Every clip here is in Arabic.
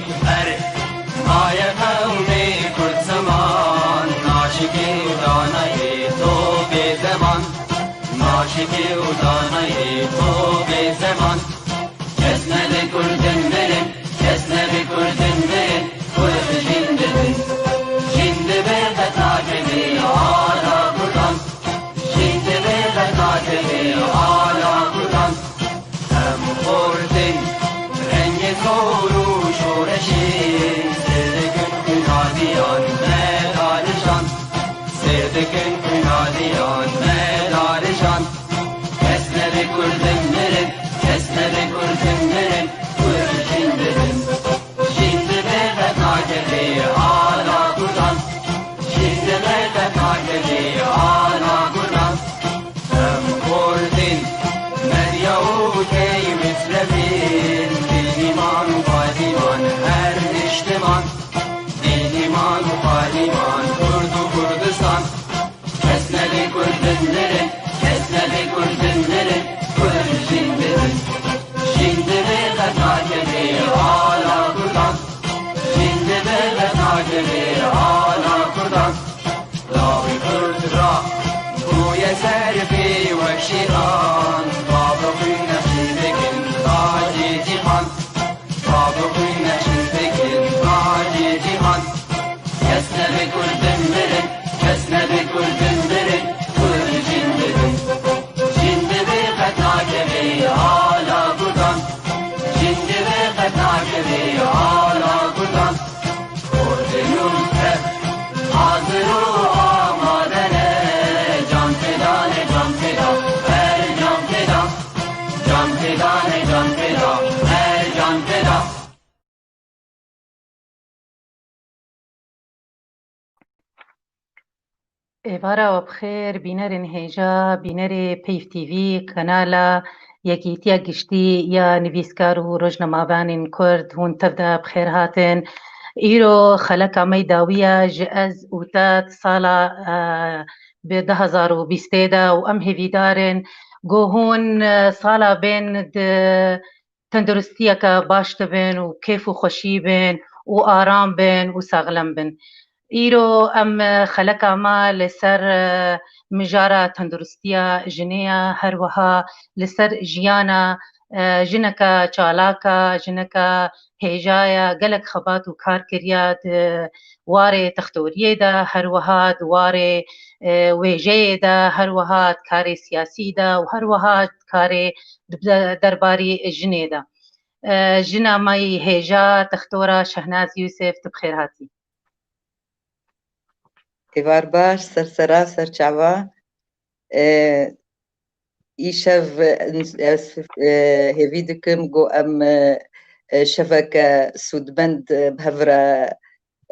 بر مایه قومی کرد زمان ناشکی و دانه تو به زمان ناشکی و دانه تو به زمان کس نده کردن برن کس نده کردن برن کرد جنده برن جنده برده تاکبی آلا کردن جنده برده تاکبی آلا کردن هم خوردن رنگ کورو شورشین سردکن کنادیان مدارشان سردکن کنادیان مدارشان کس نده کردن برن کس نده کردن برن کرد جنده برن جنده برده تاکبی آلا کردن جنده برده تاکبی آلا کردن هم خوردن مریا و کی مسلمین دیمان و پادیمان هر اجتماع دیمان و پادیمان کرد و کردستان کس نده کردن برن کس نده کردن برن کرد جنده برن جنده برده تاکبی آلا کردن جنده برده تاکبی آلا کردن لاوی کرد را گوی سرفی و شیران بابا خوی نشین بکن تاجی جیهان بابا خوی نشین بکن تاجی جیهان کس نده کردن برن کس نده کردن برن کرد جنده برن جنده برده تاکبی آلا کردن جنده برده تاکبی آلا کردن کردنون تر حاضر و آمادنه جان فدانه جان فدا هر جان فدا جان فدانه جان فدا هر جان فدا ایوارا و بخیر بینرین هیجا بینر پیف تیوی کانالا یکیتیا گشتی یا نویسکار و روزنامه‌بانین کرد هون تبدا بخیر هاتن ایرو خلق امی داویه جاز اوتات سالا به 2020 دا و ام هیویدارن گو هون سالا بین تندرستیه که باشت بین و کیف و خوشی بین و آرام بین و ساغلم بین ایرو ام خلق ما لسر مجارة تندرستيا جنيا هروها لسر جيانا جنكا چالاكا جنكا هيجايا قلق خبات وكار كرياد واري تختوريه دا هروها دواري ويجي دا هروها كاري سياسي دا وهروها كاري درباري جني دا جنا ماي هيجا تختورا شهناز يوسف تبخير هاتي ایوار باش سرسرا سرچاوا ایشف هیوی دکم گو ام شبکه سودبند بهورا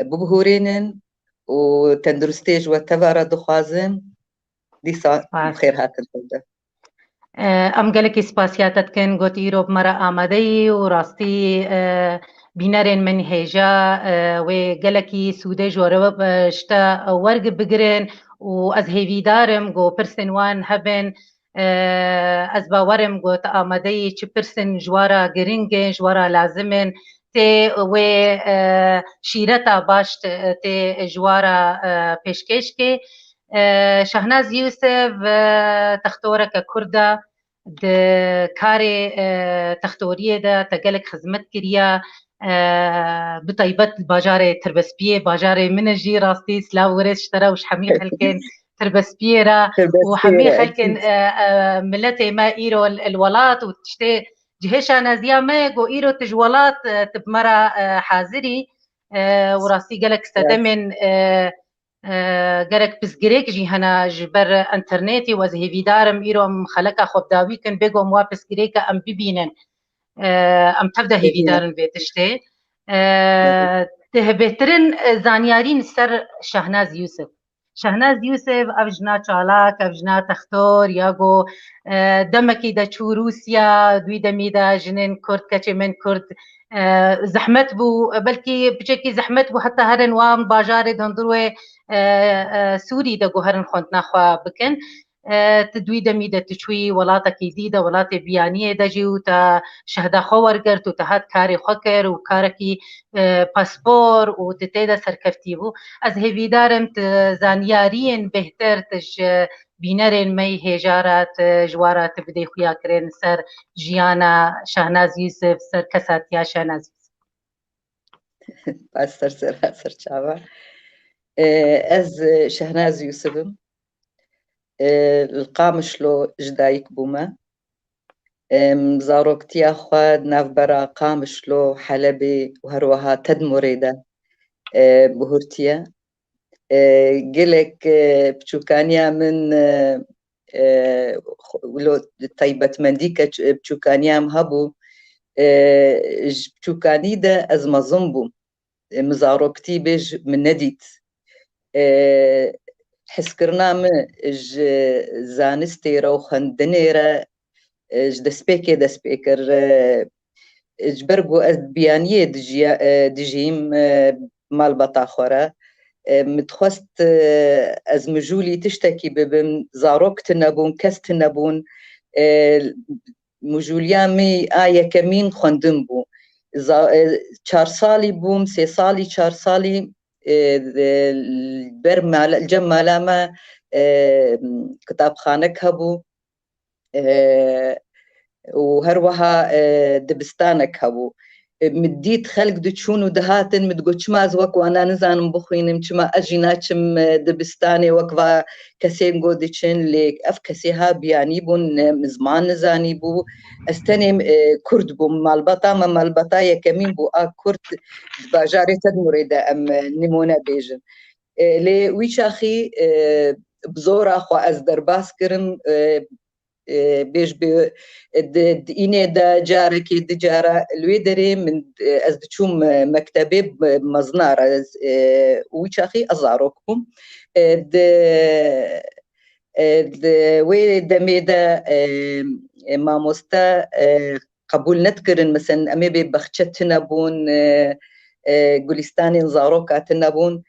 ببهورينن وتندرستيج وتبارا دخوازن ديسا بخير هاتن تبدا ام گلکی سپاسیاتت کن گوت ایروب مرا آمادهی و راستی بینرین من هیجا و گلکی سوده جوره شتا ورگ بگرن و از هیویدارم گو پرسنوان هبن از باورم گوت آمادهی چه پرسن جوارا گرینگن جوارا لازمن تی و شیرتا باشت تی جوارا پیشکش که شهناز يوسف تختورك كردا د كاري تختوريه دا تقلك خدمت كريا بطيبت باجاري تربسبيه باجاري منجي راستي سلاو وريس اشترى وش حمي خلكن تربسبيه را وحمي خلكن ملتي ما ايرو الولات وتشتي جهشا نازيا ما جو ايرو تجولات تبمرا حاضري وراسي قلك ستمن گرک پسگریک جی هنا جبر انترنتی و زهیوی دارم ایرم خلقا خوب داوی کن بگو موا پسگریک ام ببینن ام تبدا هیوی دارن بیتشته ته بهترین زانیارین سر شهناز یوسف شهناز یوسف افجنا چالاک افجنا تختور یاگو دمکی دا چو روسیا دوی دمی دا جنین کرد کچه من کرد زحمت بو بلکی بچکی زحمت بو حتی هرن وام باجار دندروه سوری دا گوهرن خوند نخوا بکن تدوي دمي دا تشوي ولاتا كيزيدا ولاتا بيانية دجي وتا شهدا خورقرت وتهات كاري خكر وكاركي باسبور وتتيدا سركفتيبو از هيفي دارم زانيارين بهتر تج بينرين مي هجارات جوارات بدي خويا كرين سر جيانا شهناز يوسف سر كساتيا شهناز يوسف باستر سر چاوا از شهناز يوسفم القامشلو جدايك بوما زاروكتيا خواد نافبرا قامشلو حلبي وهروها تدمريدا بهورتيا قلك بچوكانيا من ولو طيبة منديكا بچوكانيا مهبو بچوكاني دا از مظنبو مزاروكتي بيج من نديت حسكرنا من زانستيرا وخندنيرا دسبيكي دسبيكر جبرقو از بيانيه دجيم مال بطاخورا متخست از مجولي تشتكي ببن زاروك تنبون كس تنبون مجوليامي آية كمين خندن بو 4 سالي بوم 3 سالي 4 سالي برمال الجمالاما كتاب خانك هبو وهروها دبستانك هبو مديت خلق دتشون ودهاتن متقوتش ماز وك وانا نزانم بخوينم چما اجيناتشم دبستاني وكوا كسيم قودتشن ليك اف كسيها بياني بون مزمان نزاني بو استنم كرد بو مالبطا ما مالبطا يكمين بو كرد باجاري تدمريدا ام نمونا بيجن لي ويشاخي بزورا خو از درباس كرم بيش إني دا جاركي دجارة الويدري من أزدشوم مكتبي مزنارة ويشاخي أزاروكم وي دميدا ما مستا قبول نتكرن مثلا أمي ببخشتنا بون قولستاني نزاروكا تنبون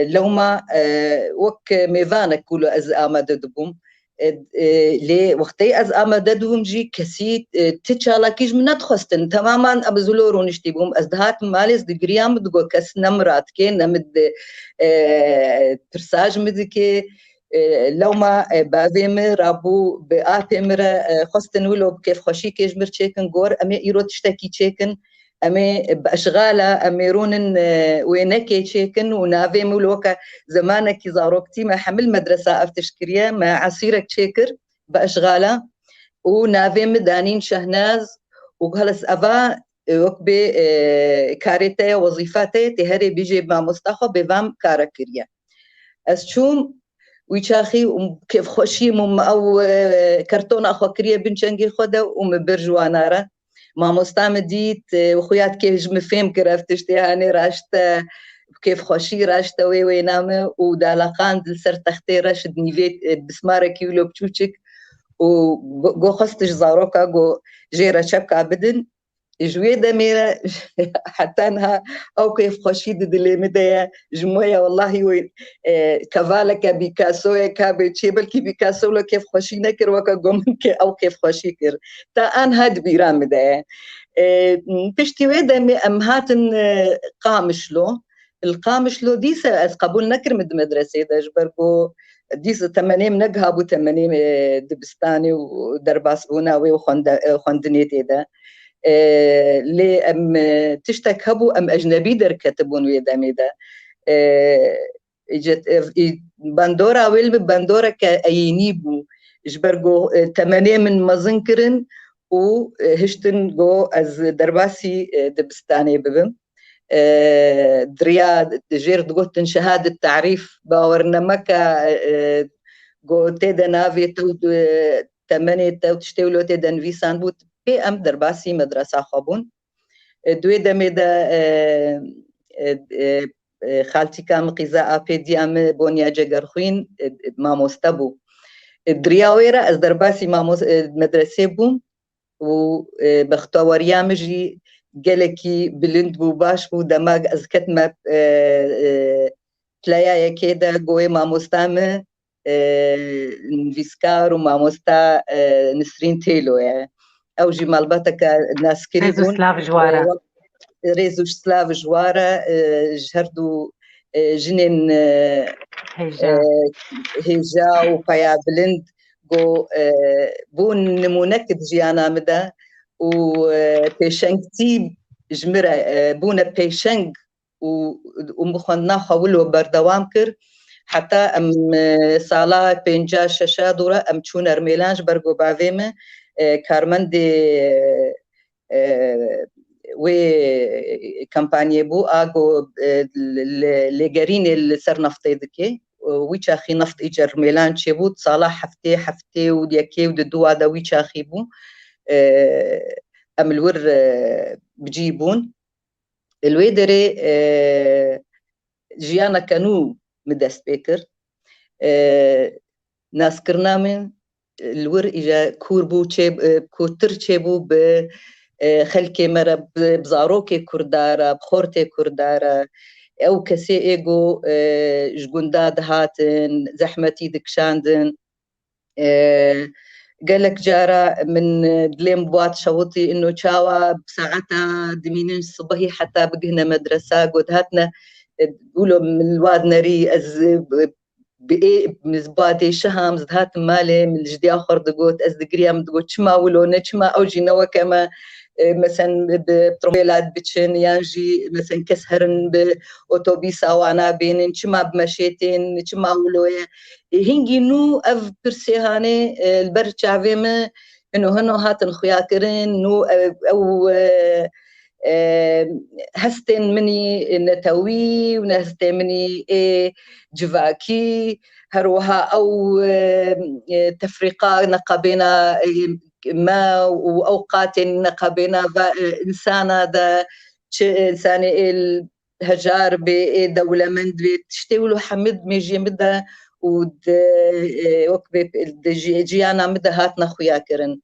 لو ما وك ميفانك كلو أز آمد دبوم لي وقتي از آمددهم جي كسي تشالا كيج من ندخستن تماما أبزلورو نشتيبهم از دهات ماليز دقريام دقو كس نمرات كي نمد ترساج مدكي لو ما بافيم رابو بآتمر خستن ولو بكيف خشي كيج مرشيكن غور أمي إيرو تشتكي تشيكن أمي بأشغالة أميرون وينكي تشيكن ونافي مولوكا زمانك زاروكتي ما حمل مدرسة أفتشكريا ما عصيرك تشيكر بأشغالة ونافي مدانين شهناز وهلس أفا وكبي كاريتي وظيفاتي تهري بيجي ما مستخو بفام كاركريا أسشوم ويشاخي كيف خوشي أو كرتون أخو كريا بنشنجي خدا ومبرجوانارا ما مستعمديت وخويات كيف مفهم كرافتشتي هاني راشتا كيف خوشي راشتا وي نامه ودالقان دل سر تختي راشد نيفيت بسمارة كيلو بچوچك وغو خستش زاروكا غو جيرا شبكة بدن جوية دميرة حتى انها او كيف خوشي دلي مدايا جموية والله وين كفالك بيكاسو كابي تشيبل بيكاسو لو كيف خوشي نكر وكا قومنك او كيف خوشي كر تا ان هاد بيران مدايا تشتي ويدا امهاتن قامشلو القامشلو ديسا از قبول نكر مد مدرسة دا جبرقو ديسا 80 نقهابو 80 دبستاني ودرباس بوناوي وخندنيتي دا لي ام تشتك هبو ام اجنبي در كتبون ويدامي دا باندورا ويل باندورا كاينيبو جبرغو 80 من مزنكرن وهشتن جو از درباسي دبستاني ببم دريا جير دغوتن شهاده تعريف باورنا مكا جو تيدا نافي تو 8 تو تشتولو تيدا نفيسان بوت بي ام درباسي مدرسة خابون دوي دميدا خالتي كام قزاء بيدي ام بونيا جگرخوين ما مستبو درياويرا از درباسي ما مدرسة بوم وبختوريا مجي جلكي بلند بو باش بو دماغ از كتمة تلايا كيدا قوي ما مستامه نفيسكار وماموستا نسرين تيلو يعني او جي مالباتك ناس كريبون ريزو سلاف جوارا جهردو جنين هيجا وبايا بلند جو بون نمونك جيانا مدا وبيشنج تيب جمرة بونا بيشنج ومخنا خولو بردوام كر حتى ام سالا بينجا شاشا دورا ام تشون ارميلانج برغو باويمه كارمندي و كامبانيا بو اغو لجرين السر نفطي دكي ويشاخي نفط ايجر ميلان تشيبو صلاح حفتي وديكي وددوا دا ويشاخي بو ام الور بجيبون الويدري جيانا كانو مدس بيكر ناس كرنامن الور إجا كوربو كوتر تشيبو بخلكي مرة بزاروكي كردارة بخورتي كردارة أو كسي إيجو جونداد هاتن زحمتي دكشاندن قالك جارة من دليم بوات شوطي إنه تشاوا بساعتها دمينين الصبحي حتى بقهنا مدرسة قد هاتنا بقولوا من الواد نري بإيه مزبادي شهم زدهات مالي من الجدي آخر دقوت أزدقريام دقوت شما ولونا شما أوجي نوا كما مثلا بتروميلات بتشن يانجي مثلا كسهرن بأوتوبيسا وانا بينن شما بمشيتين شما ولويا هنجي نو أف برسيهاني البرشافيمة إنه هنو هاتن خياكرين نو أو هستن مني نتوي ونهستن مني جواكي هروها أو تفرقة نقبنا ما وأوقات نقبنا إنسانة دا إنساني الهجار بدولة من تشتولو حمد ميجي مدى ود وكبي جيانا مدى هاتنا خياكرن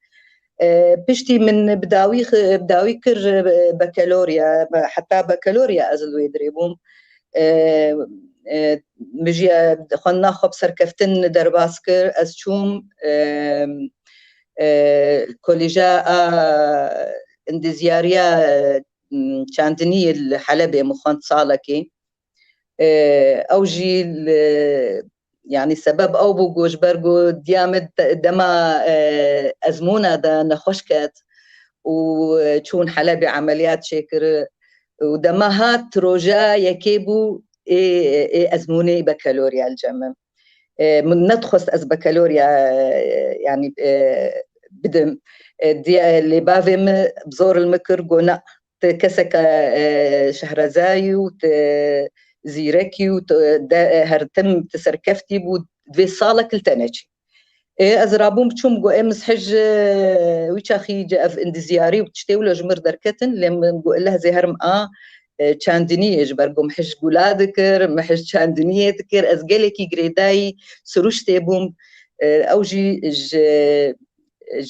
بشتي من بداوي كر بكالوريا حتى بكالوريا أزلو يدريبون مجي خلنا خب سركفتن درباسكر أزشوم كوليجا اندزياريا چاندني الحلبة مخان صالكي أوجي يعني سبب أو بوجوش برجو ديامد دما أزمونة دا نخشكت وشون حلبي عمليات شكر ودماهات روجا يكيبو أزموني بكالوريا الجمع من ندخس أز بكالوريا يعني بدم دي اللي بافم بزور المكر قونا تكسك شهرزاي زيركي هرتم تسركفتي بود في صالة كلتناجي أزرابون بتشوم جو أمس حج ويشاخي جاء في اندزياري وتشتيولا جمر دركتن لما نقول لها زي هرم چاندنی اجبر گم حج گولاد کر محج چاندنی تکر از گله کی گریدای سروش تبوم اوجی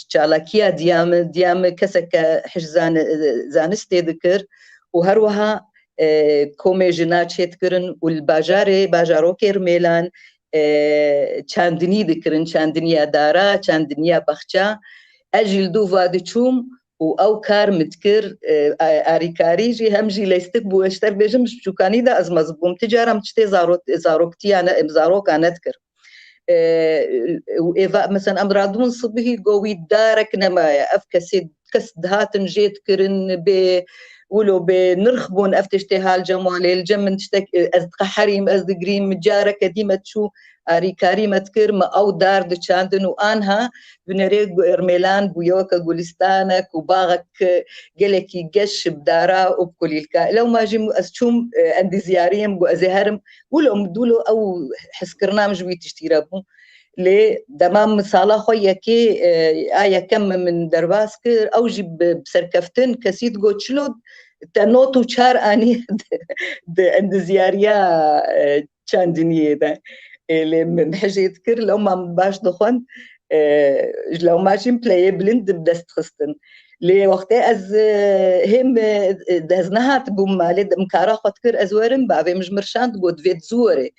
چالاکیا دیام کسک حج زانست ذکر و هر وها کومجنا چت کرن والباجار باجارو کرملان چاندنی ذکرن چاندنیا دارا چاندنیا بخچا اجل دو وادچوم او كار متكر اريكاري جي همجي ليستك بو اشتر بيجم شوكاني دا از مزبوم تجارم تشتي زاروكتي انا زاروك انا اذكر واذا مثلا امرادون صبحي قوي دارك نما افكسد كسدهات جيت كرن ب ولو بنرخبون افتشتها الجمال الجمن تشتك از حريم از جريم جارك ديما تشو أريكاري متكر ما أو دار دشاندن وأنها بنريق إرميلان بيوكا جولستانك وباغك جلكي جش بدارا وبكل الكا لو ما جم أسشوم عندي زياريم وأزهرم ولو مدولو أو حسكرنا مجوي تشتيرابو لي دمام صالة خويا كي آية كم من درباسكر أو جيب بسركفتن كسيد جوتشلود تنوتو شار أني عند زياريا شاندنيه ده اللي محج يذكر لو ما باش دخون لو ماشي بلاي بلند بدست خستن لي وقت از هم دزنهات بوم مالد مكارا خاطر ازورم بعد مش مرشاند قد فيت زوري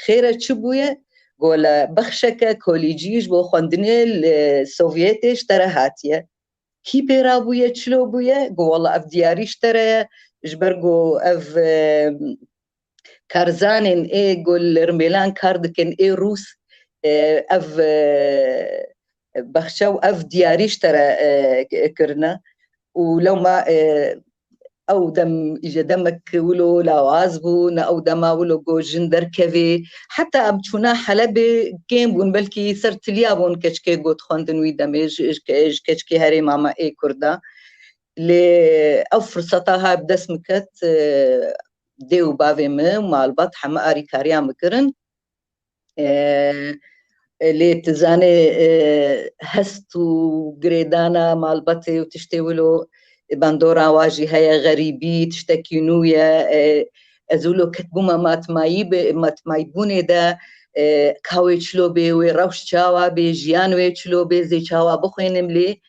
خيره تشبويه قول بخشك كوليجيش بو خندني السوفيتي اشترى هاتيه كي بيرابويا تشلو بويا قول والله اف دياري اشترى جبرقو اف كارزانين ايه قول رميلان كاردكن ايه روس اف بخشو اف دياري اشترى كرنا ولو ما او دم اجا دمك ولو لا عازبون او دما ولو جو جندر كفي حتى ابتشونا حلبي كيم بون بلكي سرت اليابون كشكي قوت خوندن ويدمج كشكي هاري ماما اي كردا ل او فرصتها بدس مكت ديو بافي مع البطح ما اري كاريا مكرن اللي تزاني هستو جريدانا مع البطي وتشتي ولو باندورا واجي هيا غريبي تشتكي نويا ازولو كتبو ما تمايبوني دا كاوي تشلوبي ويروش تشاوا بجيان ويتشلوبي زي تشاوا بخينم لي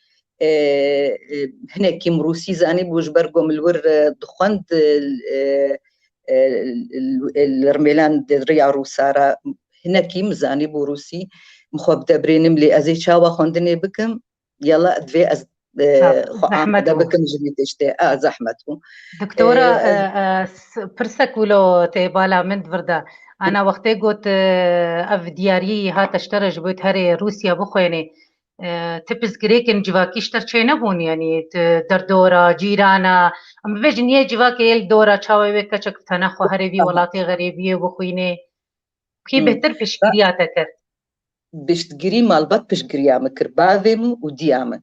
هنا كيم روسي زاني بوش برقم الور دخوند الرميلان دريا روسارا هنا كيم زاني بوروسي مخوب دبرينم لي ازي تشاوا خوندني بكم يلا دفي از زحمته بكم جميت اشتي زحمته دكتورة برسك ولو تيبالا من فردا أنا وقتي قلت أف دياري هات اشترج بيت هري روسيا بخويني تبس جريكن جواكي اشترشي نبون يعني دردورة جيرانا أما بيجن يه جواكي يل دورة چاوي ويكا چك تنخو هري ولاتي غريبية بخويني كي بهتر بشكرياتك بشتجري مالبات بشجريا مكرباذم وديامة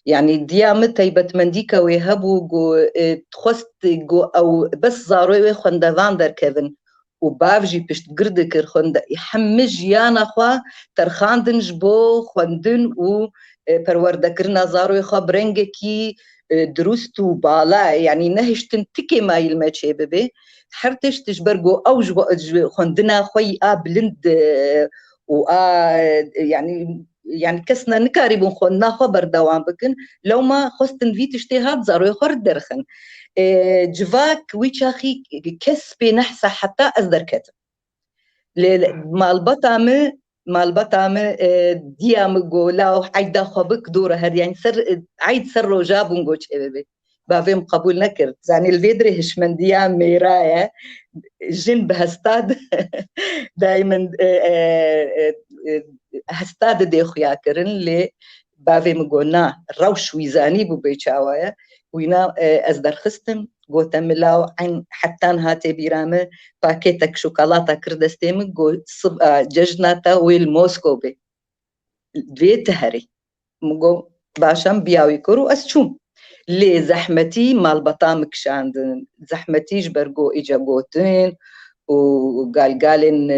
يعني ديامة تيبت منديكا ويهبو جو تخست جو أو بس زاروي خندا فاندر كيفن وبافجي بشت قردكر خندا يحمج يانا خوا ترخاندن جبو خندن و پروردكرنا زاروي خوا برنجكي دروستو بالا يعني نهشتن تكي ما يلماتشي ببي حرتش تجبرجو أو خندنا خوي بلند يعني كسنا نكاري خنا خبر دوام بكن لو ما خستن في تشتيهات زارو يخور درخن جواك ويشاخي كسبي نحسا حتى أصدر كتب مال بطعمه ديام قولا عيدا خبك دورة هاد يعني عيد سر وجابون قوش بي بافيم قبول نكرت يعني الفيدري هشمن ديام ميرايا جن بهستاد دائما هستاد دي خويا كرن لي بافي مقولنا روش ويزاني بو بيتشاوايا وينا ازدر خستم قوتم ملاو عين حتى هاتي بيرامه باكيتك شوكولاته كردستيم قو ججناتا ويل موسكوبي دويت هري مقو باشم بياوي كرو اسشوم لي زحمتي مال بطامك شاندن زحمتي جبرقو اجا قوتين وقالين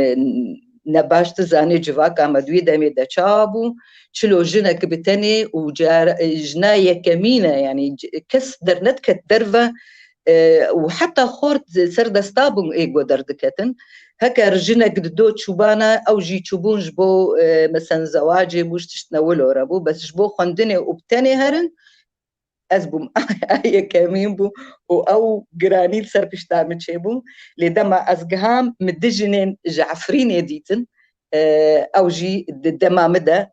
نباش تزاني جواك عمدوي دمي دا شابو شلو جنك بتاني وجناية كمينة يعني كس درنت كتدرفة وحتى خورت سرد استابون ايقو دردكتن هكا رجنك دو تشوبانا او جي تشوبون جبو مثلا زواجي بوش تشتنولو ربو بس جبو خندني وبتاني هرن أزبم أي كمين بو أو جرانيل سر بيشتعمل شيبو لدما أزجهام مدجنين جعفرين يديتن أو جي دما مدى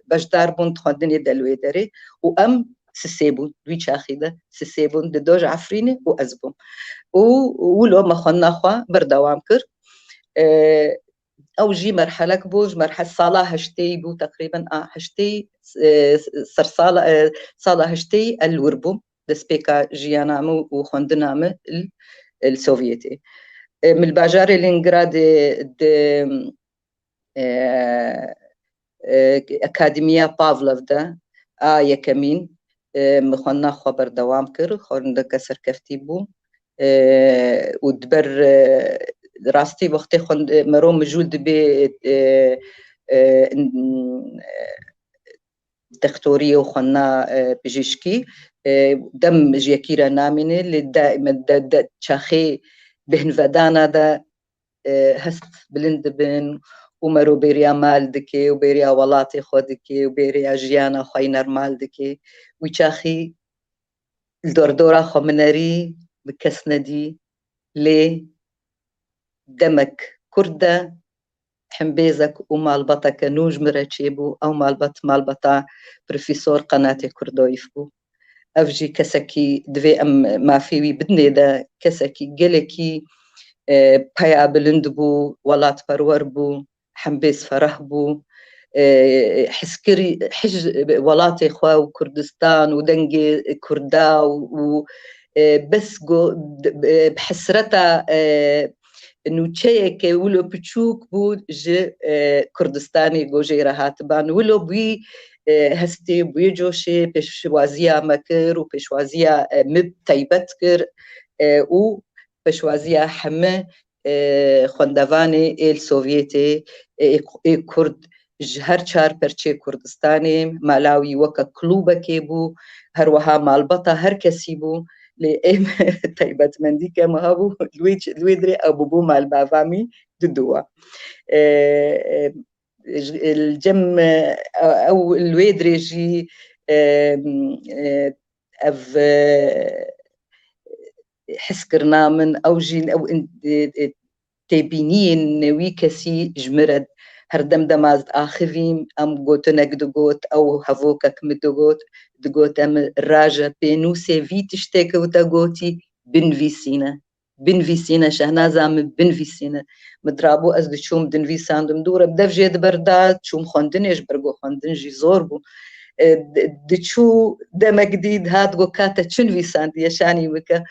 بجدار بون تخدني دلويدري وأم سسيبون دويتش أخيدة سسيبون دو جعفريني وأزبم ولو ما خلنا خوا بردوام كر أو جي مرحلة كبوج مرحلة صالة هشتي بو تقريبا هشتي صار صالة هشتي الوربو دسبيكا جيانامو وخندنامو السوفيتي من الباجار لينغراد أكاديمية بافلوف دا يكمين مخنا خبر دوام كر خورندا كسر كفتيبو ودبر راستي وقتي خند مرو مجود ب دكتورية وخنا بجيشكي دم جيكيرا نامني اللي دائما دا تشاخي بهن فدانا دا هست بلند بن ومرو بيريا مالدكي وبيريا ولاتي خودكي وبيريا جيانا خوينر مالدكي ويشاخي الدوردورا خمنري بكسندي لي دمك كردة حمبيزك ومالبطة كنوج مرتشيبو أو مالبطة بروفيسور قناة كردويفبو أفجي كسكي دوي أم ما فيوي بدني دا كسكي جلكي بايا بلندبو ولات فروربو حمبيز فرهبو حسكري حج ولاتي خواو كردستان ودنجي كردا بس بحسرتا انه تشيك ولو بتشوك بود ج كردستاني جوجيرا هاتبان ولو بي هستي بيجوشي بشوازيا مكر وبشوازيا مب تايبتكر و بشوازيا حمه خوندواني السوفيتي كرد هر چار پرچه كردستاني مالاوي وكا كلوبا كيبو هر وها مالبطا هر كسي بو لأم تايبت مندي كما هابو الويدري أبو بو مال بافامي ددوا الجم أو الويدري جي أف حسكرنا من أو جين أو تبينين ويكسي جمرد هردم دماز آخرين أم قوتنك دقوت أو هفوكك مدقوت دقوت أم الراجة بينوسي في تشتك وتقوتي بنفيسينا شهنازة من بنفيسينا مدرابو أزد شوم دنفيسان دمدورة بدف جيد بردات شوم خوندنيش برقو خوندنجي زوربو دچو دم جديد هات جو كاتا تشنفيسان ديشاني وكا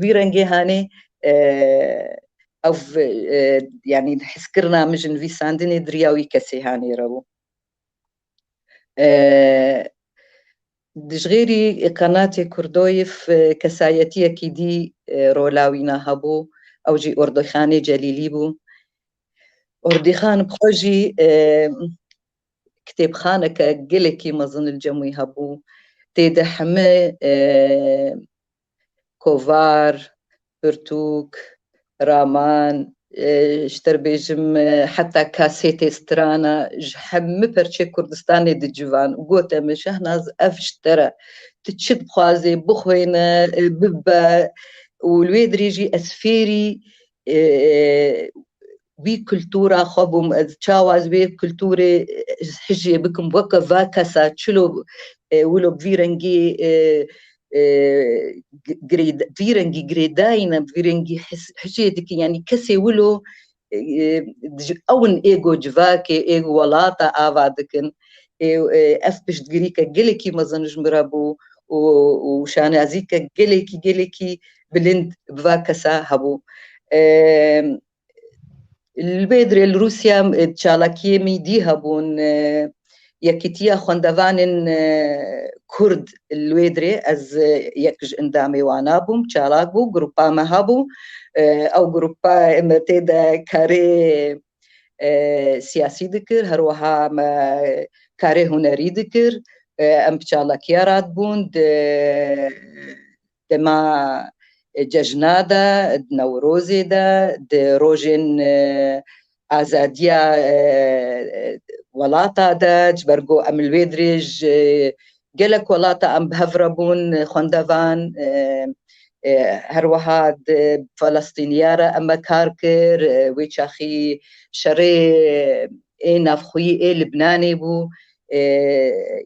ويرنجي هاني أو يعني حسكرنا مجن في ساندني درياوي كسيهاني رو دجغيري قناة كردويف كسايتية كيدي رولاوينا هبو أو جي أردخاني جليلي بو أردخان بخوجي كتاب خانة كجلكي مظن الجموي هبو تيدا حمي كوفار برتوك رامان اشتربيجم حتى كاسيتي سترانا جحم برشي كردستاني دي جوان وقوتا مشهناز افشترا تتشد بخوازي بخوينة ببا والويدري جي اسفيري بي كلتورا خبم تشاواز بي كلتوري حجي بكم وكا فاكاسا تشلو ولو بفيرنجي فيرنجي جريداينا فيرنجي حشيتك يعني كسي ولو اون ايجو جواكي ايجو ولاتا افادكن افبش دغريكا جلكي مزنج مرابو وشان ازيكا جلكي بلند بفاكسا هبو البيدري الروسيا تشالاكي ميدي هبون يكتيا خوندوانن كرد الويدري از يكج اندامي وانابوم تشالاكو جروبا مهابو او جروبا امتيدا كاري سياسي ذكر هروها كاري هنري ذكر ام تشالاكيا راتبون دما ججنادا نوروزي دا روجين آزاديا ولاتا دا جبرقو أم الويدريج جلك ولاتا أم بهفربون خوندوان هروهاد فلسطينيارا أما كاركر ويشاخي شري إينا فخوي لبناني بو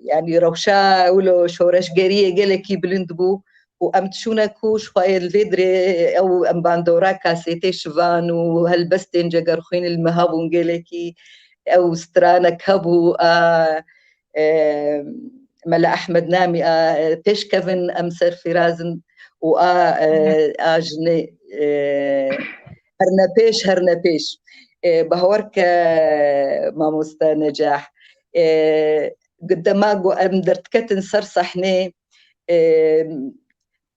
يعني روشا ولو شورش جريه جلكي بلند بو وأم تشونكوش خواهي الفيدري أو أم باندورا كاسيتي شفان وهالبستين جاقرخين المهابون جيلكي أو سترانا كابو ملا أحمد نامي بيش كفن أمسر فرازن آجني هرنا بيش بهورك ما مستا نجاح قداماقو أم درتكتن سرصحني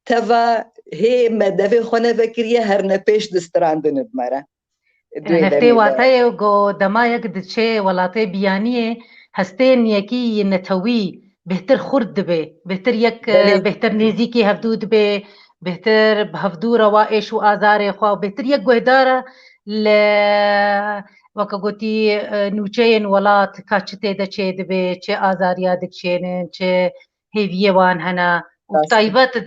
تفا هي مدافع خونه فكريه هرنا بيش دستراندن بمره هفته واتای گو دمایک دچه ولاته بیانیه هستین یکی نتوی بهتر خورد به بهتر یک بهتر نزیکی هفدود به بهتر بهفدو روائش و آزار خوا بهتر یک گهداره ل وکا گوتی نوچین ولات کاچته دچه دبه چه آزاریا دکشینن چه هیویه وان هنا وطيبات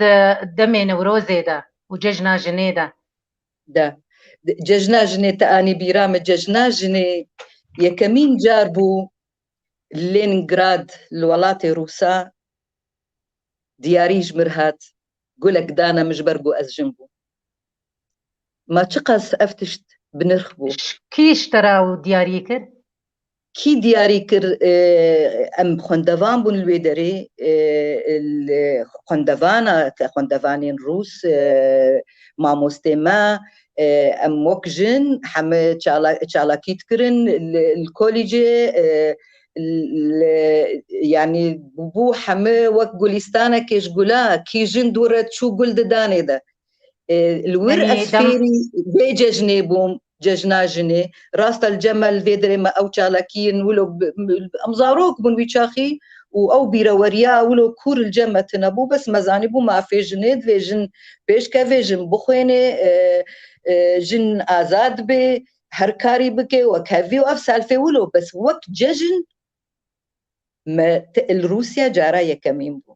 دمي نوروزي دا وججنا جنيدا دا ججناجني تاني بيرام ججناجني يكمين جاربو لينغراد الولايات روسا دياريج مرهات قولك دانا مش برقو أزجنبو ما تشقص أفتشت بنرخبو كي اشتراو دياريكر؟ كي دياري كر ام خندوان بون الويدري خندوانا خندوانين روس ماموستيما ام وكجن حم تشالاكيت كرن الكوليجي يعني بو حم وك جوليستانا كيش قولا كي جن دورت شو قول داني ده الور يعني اسفيري بيجا جنيبوم ججناجني راس الجمل فيدري ما او تشالاكين ولو امزاروك بن ويشاخي او بيروريا ولو كور الجمة تنبو بس مزاني بو ما في جنيد في جن بيش كافي جن بخويني جن آزاد بي هركاري بكي وكافي وافسال في ولو بس وقت ججن ما الروسيا جارا يكمين بو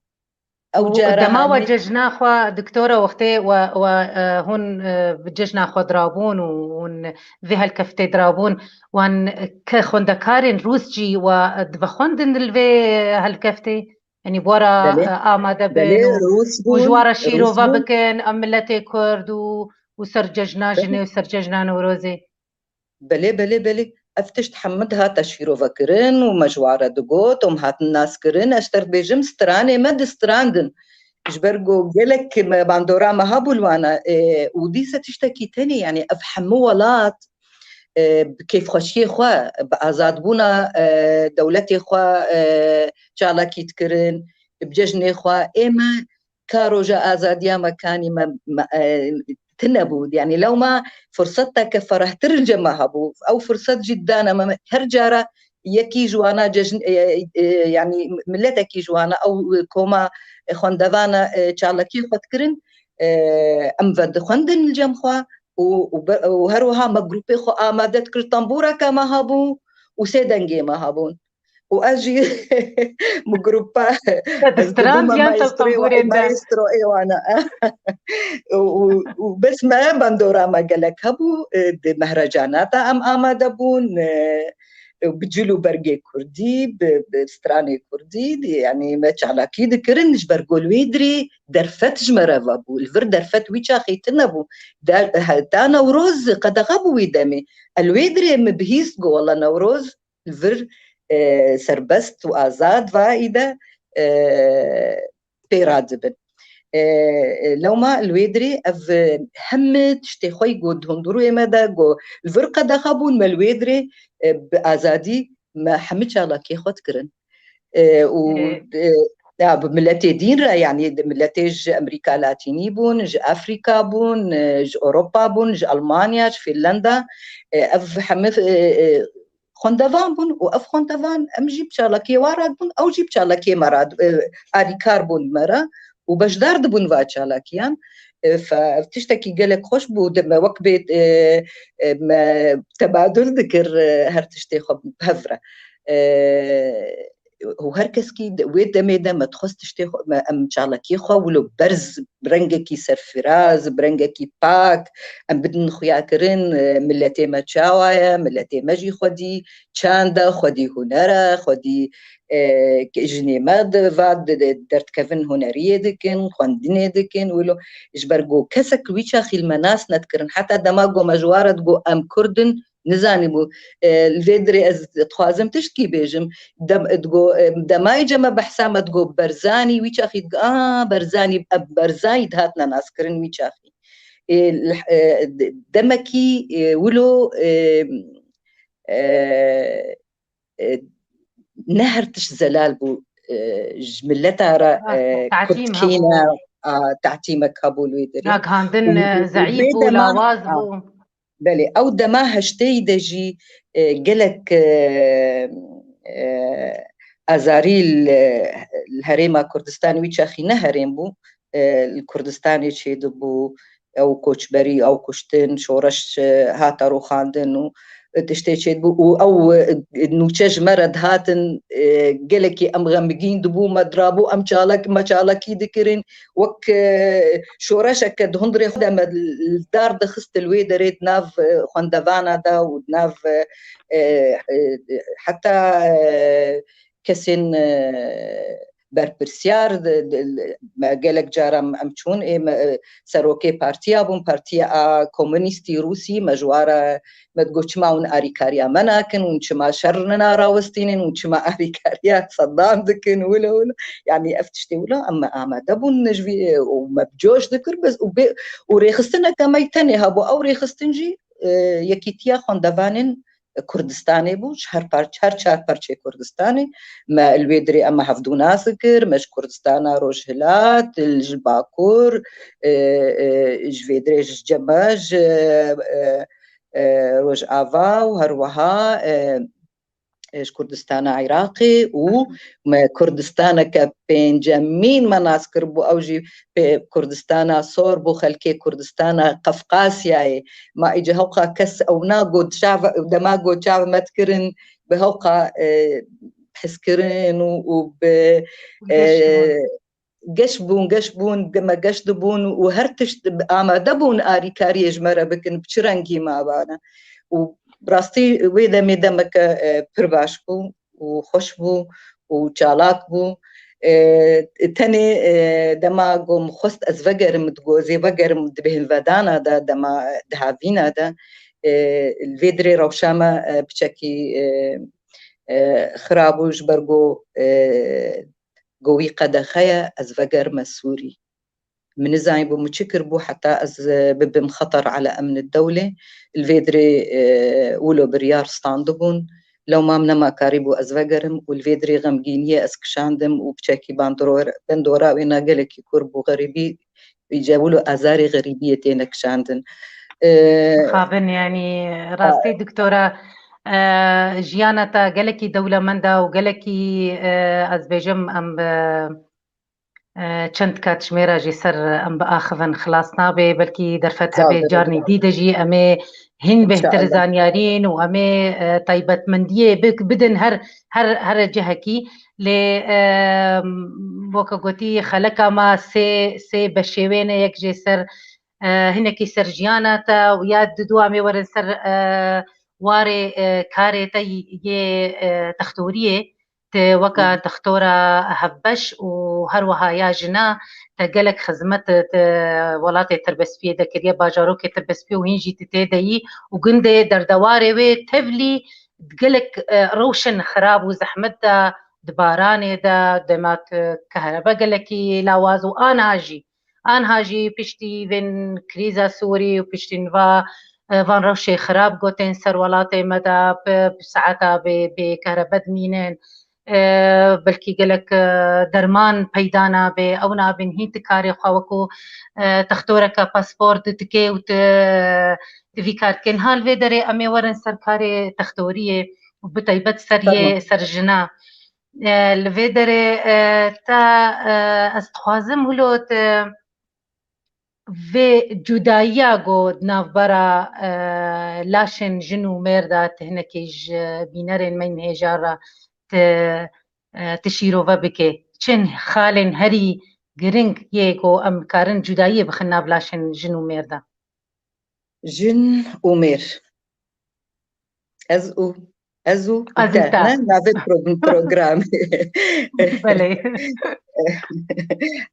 او دما وججنا خوا دكتوره وقتي وهون بججنا خوا درابون وهون ذي هالكفتي درابون وان كخندكارين روسجي ودفخندن الفي هالكفتي يعني بورا آماده بين وجوارا شيروفا بكن أملتي كرد وسرججنا جني وسرججنا نوروزي بلي افتشت حمدها تشيروفا كرن ومجوارا دقوت هات الناس كرن اشتر بيجم ستراني مد ستراندن جبرجو جلك باندورا ما هابولوانا وديسة تشتكي تاني يعني افحمو ولات كيف خشي خوا بازاد بونا دولتي خوا شالاكي تكرن بججني خوا اما كاروجا ازاديا مكاني تنبود يعني لو ما فرصتك فرهتر الجماهبو او فرصة جدا ما هرجارة يكي جوانا ججن يعني ملتكي جوانا او كوما خندوانا تشالكي خدكرن ام فد خندن الجمخوا وهروها مجروبي خو آمادت كل طنبورة كما هبو وسيدنجي ما هبون واجي مجروبا مايسترو ايوانا وبس ما بندورا ما قالك هبو مهرجانات ام آماده بون بجلو برقي كردي بستراني كردي يعني ما تشعلاكي ذكرنج برقول ويدري درفت جمرة بابو الفر درفت ويشا خيتنبو تا نوروز قد غابو ويدامي الويدري مبهيس جو والله نوروز الفر سربست وآزاد فائدة بيرادبن لو ما الويدري اف همت شتي خوي جود هندرو يمدا جو الفرقه دخبون ما الويدري بازادي ما حمتش على كي خد كرن و ملتي دين يعني ملتي امريكا لاتيني بون افريكا بون اوروبا بون المانيا فنلندا اف حمف خندوان بون واف خندوان ام جيب شالكي وارد بون او جيب شالكي مراد اري كاربون مرا وبجدار دبون واتشالاكيان فتشتكي قالك خوش بود وقت بيت تبادل ذكر هرتشتي خب بهفرة وهركسكي ويدا ميدا ما تخص تشتي ما ام شالاكي خو ولو برز برنجكي سرفراز برنجكي باك ام بدن خويا كرين ملتي ما تشاوايا ملتي ماجي خدي تشاندا خدي هنرا خدي كجني ماد فاد درت كفن هنريه دكن خندني دكن ولو اجبرجو كسك ويشا خيل المناس نذكرن حتى دماغو مجوارد جو ام كردن نزاني بو الفيدري از تخازم تشكي بيجم تقو دماي جما بحسامة تقو برزاني ويشا خي برزاني برزايد هاتنا ناسكرن ويشا خي دمكي ولو نهر تش زلال بو جملتها كتكينا تعتيمك هابول ويدري هاك هاندن زعيف ولاواز بو بلي او دما هشتي دجي قالك ازاري الهريمة كردستاني ويتشاخي نهرين بو الكردستاني تشيد بو او كوشبري او كشتن شورش هاتارو خاندن تشتيت بو أو نوتشج مرض هاتن جلكي أم غمجين دبو مدرابو أم شالك ما شالكي ذكرين وك شورشك كد هندري خدام الدار دخست الويدريت ناف خندفانا دا وناف حتى كسين برپرسیار گلک جارم امچون سروکی پارتیا بون پارتیا کمونیستی روسی مجوارا مدگوچماون آریکاریا مناكن ونشما شرنا راوستين ونشما آریکاریا صدام دكن ولا يعني افتشتي ولا اما دبون نجوي وما بجوش ذكر بس وريخستنا كما يتني هابو او ريخستنجي يكيتيا خوندوانين كردستاني بوش هر چار پرچه كردستاني ما الويدري اما هفدو ناسكر مش كردستانا روجهلات الجباكور جويدري جماج روج آفا وهروها كردستان عراقي وكردستان كبين جمين مناسكر بو أوجي كردستان صور بو خلكي كردستان قفقاسيا ما إجي هوقا كس أو ناقود شعب دماغود شعب ما تكرن بهوقا بحسكرن وب قشبون ما قشدبون وهرتش أما دبون آري كاري جمرة بكن بشرنجي ما بانا براستي ويدا ميدمك برباش بو وخوش بو وچالاك بو تاني دما قوم خست از وگر متگوزي وگر مدبه الودانا دا دما دهاوينا دا الفيدري روشاما بچكي خرابوش برگو قوي قدخيا از وگر مسوري من زاي بمشكر بو حتى از ببم خطر على أمن الدولة الفيدري ولو بريار ستاندبون لو ما منما كاريبو از وگرم والفيدري غمجينية اسكشاندم وبشاكي بندورا وينا قلك يكوربو غريبي يجابولو أزاري غريبية تينك شاندن خابن يعني راستي دكتورة جيانتا قلكي دولة مندا وقلكي أزبيجم أم چند کاتشمیرا جی سر ام بآخذن خلاص نابه بلکی درفت هبه جارنی دیدجی امی هن بهتر زانیارین و امی طیبت مندیه بدن هر جهکی لی وکا گوتی خلقا ما سی بشیوین یک جی سر هنکی سر جیانا تا و یاد دو امی ورن سر واره کاری تا یه تختوریه وكا تختورا هبش وهروها يا جنا تقلك خزمت ولاتي تربس فيه دكريا باجاروك تربس فيه وهنجي تتدي وقندي دردواري وي تبلي تقلك روشن خراب وزحمت دباراني دمات كهرباء قلكي لاواز وأنا هاجي بشتي بين كريزا سوري وبشتي نفا فان روشي خراب قوتين سر ولاتي مدى بساعتها بكهرباء دمينين بلکی گلک درمان پیدانا به او نابن هی تکاری خواکو تختورک پاسپورت تکی و تفیکار کن حال و داره امی ورن سرکاری تختوریه و بطیبت سریه سرجنا لوی داره تا از خوازم ولوت و جدایا گود نافبرا لاشن جنو مردا تهنکیج بینرین من هجارا تشيرو بكي چن خالن هري گرنگ يكو ام كارن جداية بخنا بلاشن جن ومير جن ومير ازو تا نافت بروجرام بله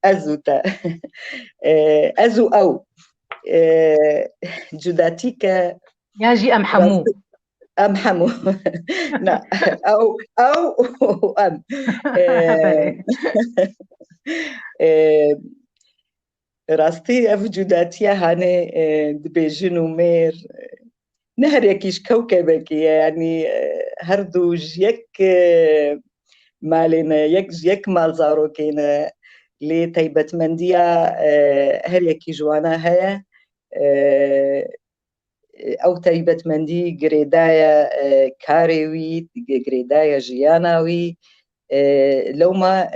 ازو تا ازو او جداتيك ياجي ام حمو أم حمو لا أو أم راستي أفجوداتيا هاني دبيجن ومير نهر يكيش كوكبك يعني هردوج يك مالنا يك مال زاروكينا لي تيبت منديا هر يكي جوانا هيا أو تيبت مندي جريدايا كاريوي جريدايا جياناوي لو ما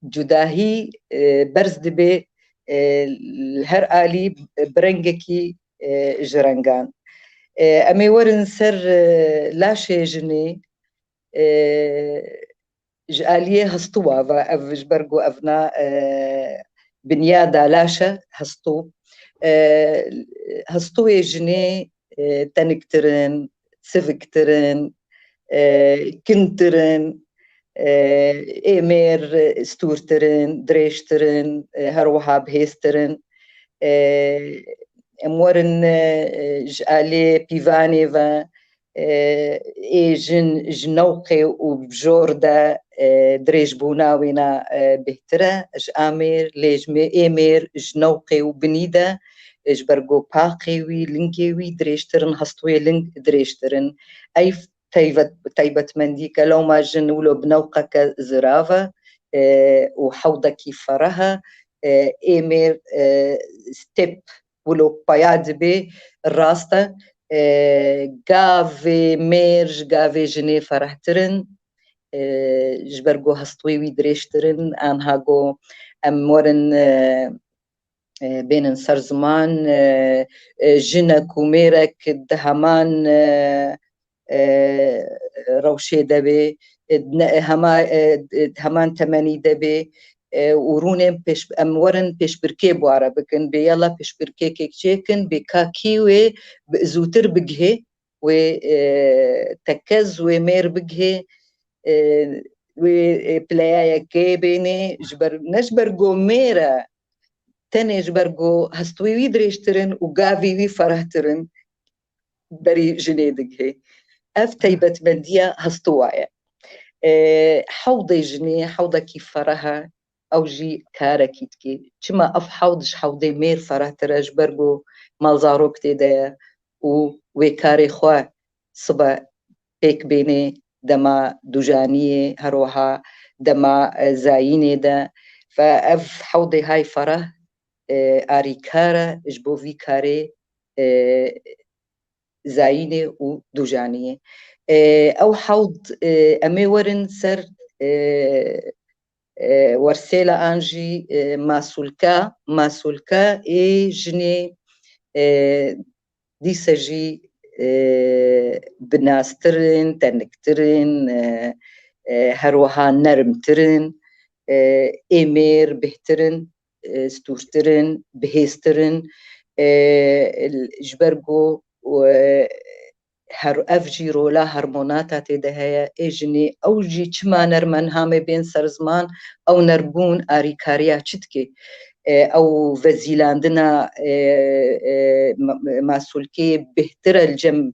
جداهي برز دبي هر آلي برنجكي جرنجان أمي ورن سر لاشي جني جاليه هستوا أفج برجو أفنا بنيادا لاشة هستو هستوي جني تنكترن سفكترن كنترن إيمير ستورترن دريشترن هروها بهيسترن امورن جالي بيفاني و جن جنوقي وبجوردا دريج بوناوينا بهترة امير ليج امير جنوقي وبنيدا جبرجو باقيوي لينكيوي دريشترن هستوي لينك دريشترن اي تيبت منديكا لو ما جنولو بنوقك زرافة وحوضة كيف فرها امير ستيب ولو باياد بي الراستا قافي ميرج قافي جني فرحترن جبرجو هستوي دريشترن ان هاغو امورن بين صار زمان جنا كوميرك دهمان روشي دبي همان تماني دبي ورونم پیش امورن پیش برکه بواره بکن بیالا پیش برکه کیکن بکاکیوه زوتر بگه و تکز و میر بگه و پلایا کی بینه جبر نجبرگو میرا تنه جبرگو هستوی وی درشترن و گاوی وی فرحترن بری جنیدگه اف تیبت بندیا هستوایا حوضي جني حوضة كيف فرها أو جي كارا كيتكي كما أف حوضش حوضي مير فرها تراج برغو مالزارو كتيدا وكاري خوا صبا بيك بيني دما دوجانية هروها دما زايني دا فأف حوضي هاي فرها آري كارا جبو في كاري زاينة ودوجانية أو حوض أمي ورن سر ورسالة أنجي ماسولكا جني دي سجي بناسترن تنكترن هروها نرمترن إيمير بهترن ستورترن بهيسترن جبرجو هر افجي رولا هرموناتا تدهيا اجني اوجي چما نرمن هامي بين سرزمان او نربون اريكاريا چتكي او وزيلاندنا مسؤولكي بهتر الجم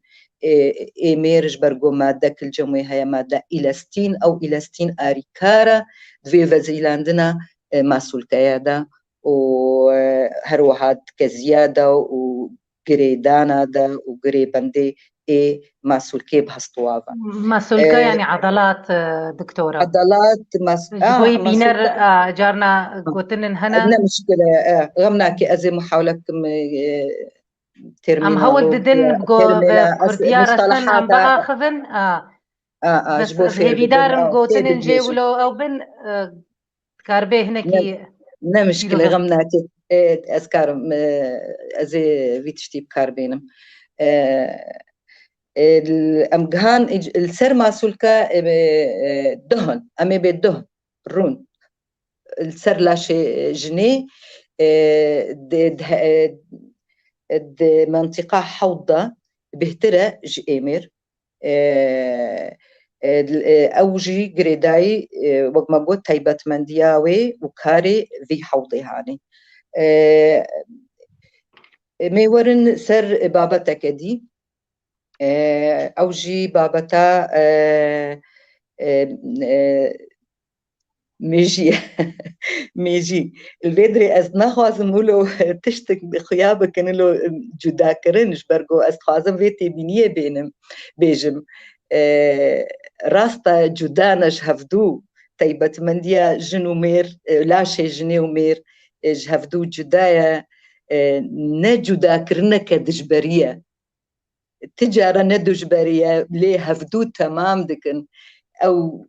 ايميرج برغو مادة الجموي هيا مادة إلاستين او إلاستين اريكارا دوي وزيلاندنا مسؤولكي دا وهروحات كزيادة وقريدانا دا وقريبندي مسؤولكي بهستواغا مسؤولكا يعني عضلات دكتورة عضلات جوي بينر جارنا قوتنن هنا عندنا مشكلة غمناكي أزي محاولة أم هول ددن بقو بكردية رسن أم بآخذن بس هيفي دارم قوتنن جيولو أو بن كاربي هناكي نا مشكلة غمناكي أذكارم أزي فيتشتي بكاربينم الأمجهان السر مسؤولكا دهن أمي بالدهن رون السر لاشي جني منطقة حوضة بهترة جئمر أوجي قريداي وقما قلت تايبت مندياوي وكاري في حوضي هاني ميورن سر بابتك دي أوجي بابتا ميجي البدري از نخوازم ولو تشتك بخيابه كنلو جدا كرنش برغو از خوازم ويتي بينيه بينم بيجم راستا جدانش هفدو تيبت منديا جنو مير لاشي جنو مير هفدو جدايا نجدا كرنك دجبريه تجارة ندجبريه ليه هفدو تمام دكن او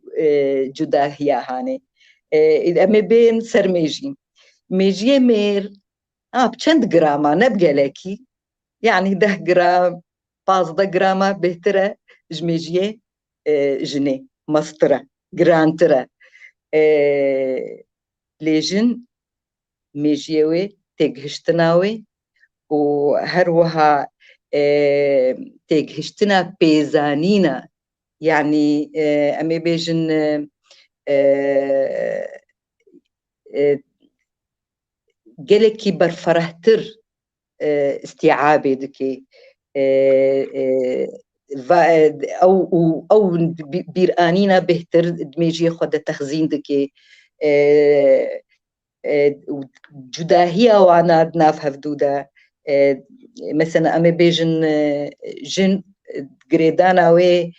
جدا هي هاني إذا ما بين سر ميجي مير بچند جراما نبقى لكي يعني 10 جرام 15 جراما بهترة جميجية جني مسترة جرانترة ليجن ميجيوي تيجهشتناوي وهروها تيجهشتنا بيزانينا يعني أمي بيجن جلكي برفرهتر استيعابي دكي او بيرانينا بهتر دميجي خد تخزين دكي جداهية وانا دناف هفدودا مثلا امي بيجن جن جريدانا وي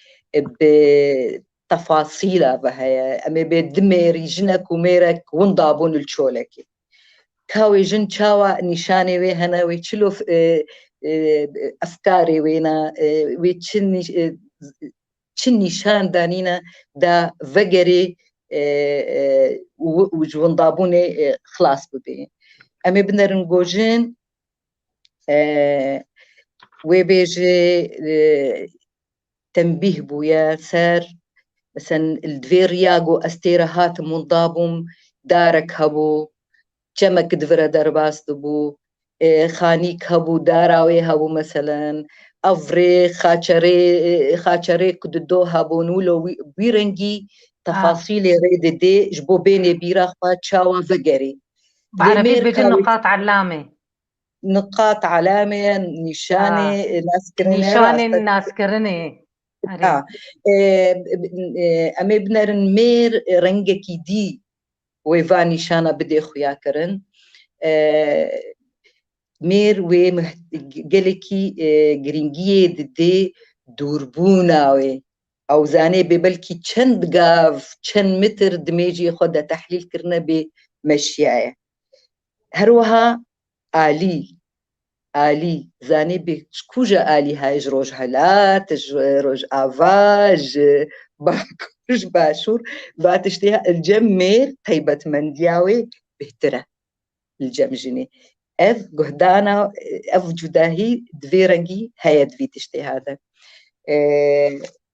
بتفاصيلها بهاي امي بدميري جنك وميرك وندابون الشولكي كاوي جن شاوا نشاني وي هنا وي تشلو افكاري وينا وي تشن نشان دانينا دا فقري وجوندابوني خلاص ببين امي بنر نقوجين وبيجي تنبيه بويا سار مثلا الدفيرياغو استيرهات منضابم دارك هبو جمك دفرة درباس دبو خانيك هبو داراوي هبو مثلا أفري خاچري كددو هبو نولو بيرنجي تفاصيل ريد دي جبو بيني بيرخوا تشاوا فقري بعربي بيجي نقاط علامة نقاط علامة نشانة نشانة ناسكرنة أمي بنرن مير رنجكي دي ويفاني شانا بدي خويا كرن مير وي جلكي جرينجيه دي دوربوناوي او زاني ببلكي چند قاف چند متر دميجي خدا تحليل كرنا بمشيايا هروها آلي زاني بكوجا آلي هاي روج هلات روج آفاج باكوش باشور باتشتيها الجم مير طيبة مندياوي بهترة الجم جني اف قهدانا اف جداهي دفيرنجي هيا دفي تشتي هذا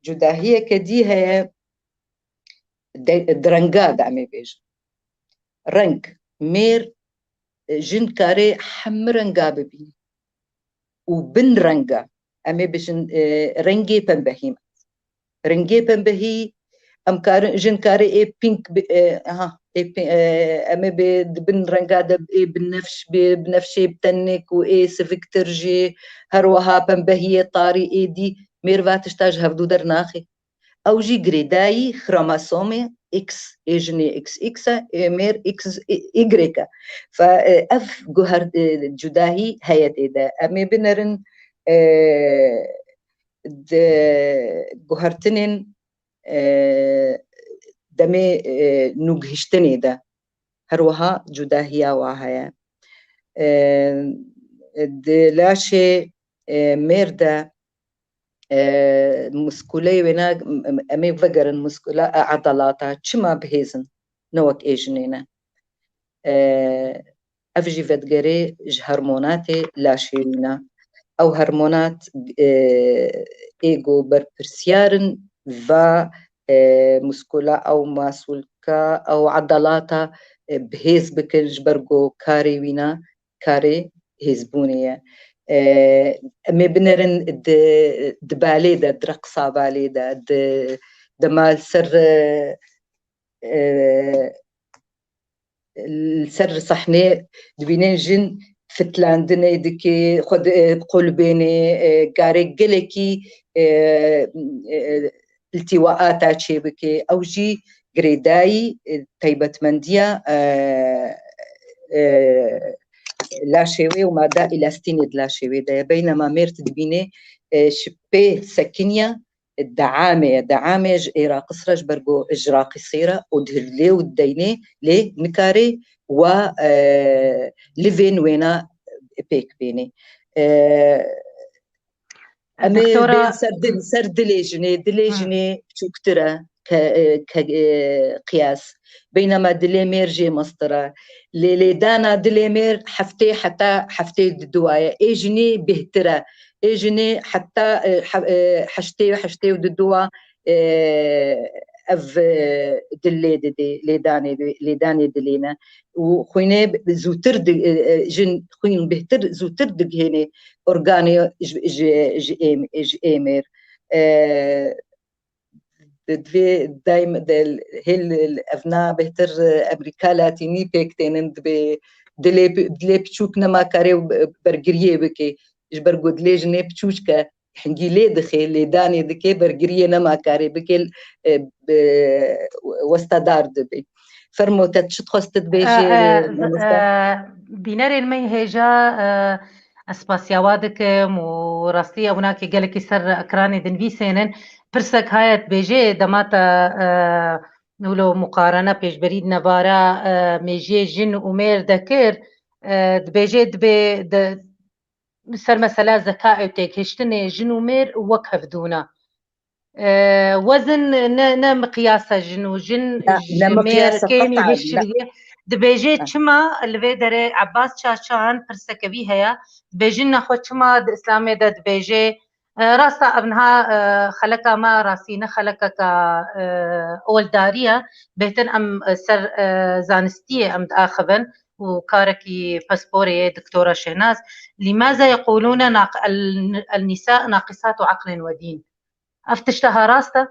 جداهية كدي هي درنقا دعمي بيج رنق مير جن كاري حمرنقا ببين وبن رنقا أمي بجن رنقي بنبهيم رنقي بنبهي أم كار جن كاري إيه بينك أمي بن رنقا دب إيه بنفشي بتنك وإيه سفك ترجي هروها بنبهي طاري إيه دي مير تشتاج هفدو درناخي أو جي جريداي خروموسومي إكس إجني إكس إكسا مير إكس إجريكا فأف جهر جداهي هيت إذا أمي بنرن جهرتنين دمي نجهشتني ده هروها جداهية وهاي دلاشي ميردا مسكولي وينا أمي فقر المسكولة عضلاتها شما بهيزن نوك إيجنينا أفجي فدقري هرموناتي لا شيرينا أو هرمونات إيجو بربرسيارن و مسكولة أو ماسولكا أو عضلاتها بهيز بكنج برغو كاري وينا كاري هيزبونية أمي بنرن دبالي دا درقصة بالي دا دمال سر السر صحني دبينين جن فتلاندني دكي خد قلبيني قاري قلكي التواءات بكي أو جي قريداي طيبة مندية لا شوي وماذا إلاستينيد لا شوي ده بينما ميرت دبيني شبه سكنية دعامة إيرا قصرج برجو إجرا قصيرة ودهلي وديني لي نكاري و ليفين وينا بيك بيني أمي بين سرد دليجني شو كترة كقياس بينما دليمير جي مسطرة لي دانا دليمير حفتي حتى حفتي الدواية إيجني بهترة اجني حتى حشتي وددوا اف لداني دلينا وخوينه زوتر جن خوين بهتر زوتر دغيني اورغاني ج امر دفي دايم دل هل الابناء بهتر امريكا لاتيني بيكتين دلي بتشوك نما كاري برغريه بكي جبرغود لي جني بتشوشكا حنجي لي دخي لي داني دكي برغريه نما كاري بكي وستدار دبي فرمو تتشخص تدبيجي بيناري المي هيجا اسباسياوادكم وراستي هناك قالك يسر اكراني دنبي سينن برسك هايت بيجي دماتا نولو مقارنة بيش بريد نبارا ميجي جن ومير دكير دبيجي دبي سر مسألة ذكاء وتكشتني جن ومير وكهف دونا وزن نا مقياسة جن وجن جمير كين يهش دبيجي تشما اللي دري عباس شاشان برسكبي هيا دبيجي نخو تشما د اسلامي دا دبيجي راسا ابنها خلقا ما راسينا خلقا كا اول دارية بيتن ام سر زانستية ام داخبن وكاركي باسبوري دكتورة شهناز لماذا يقولون النساء ناقصات عقل ودين افتشتها راستا؟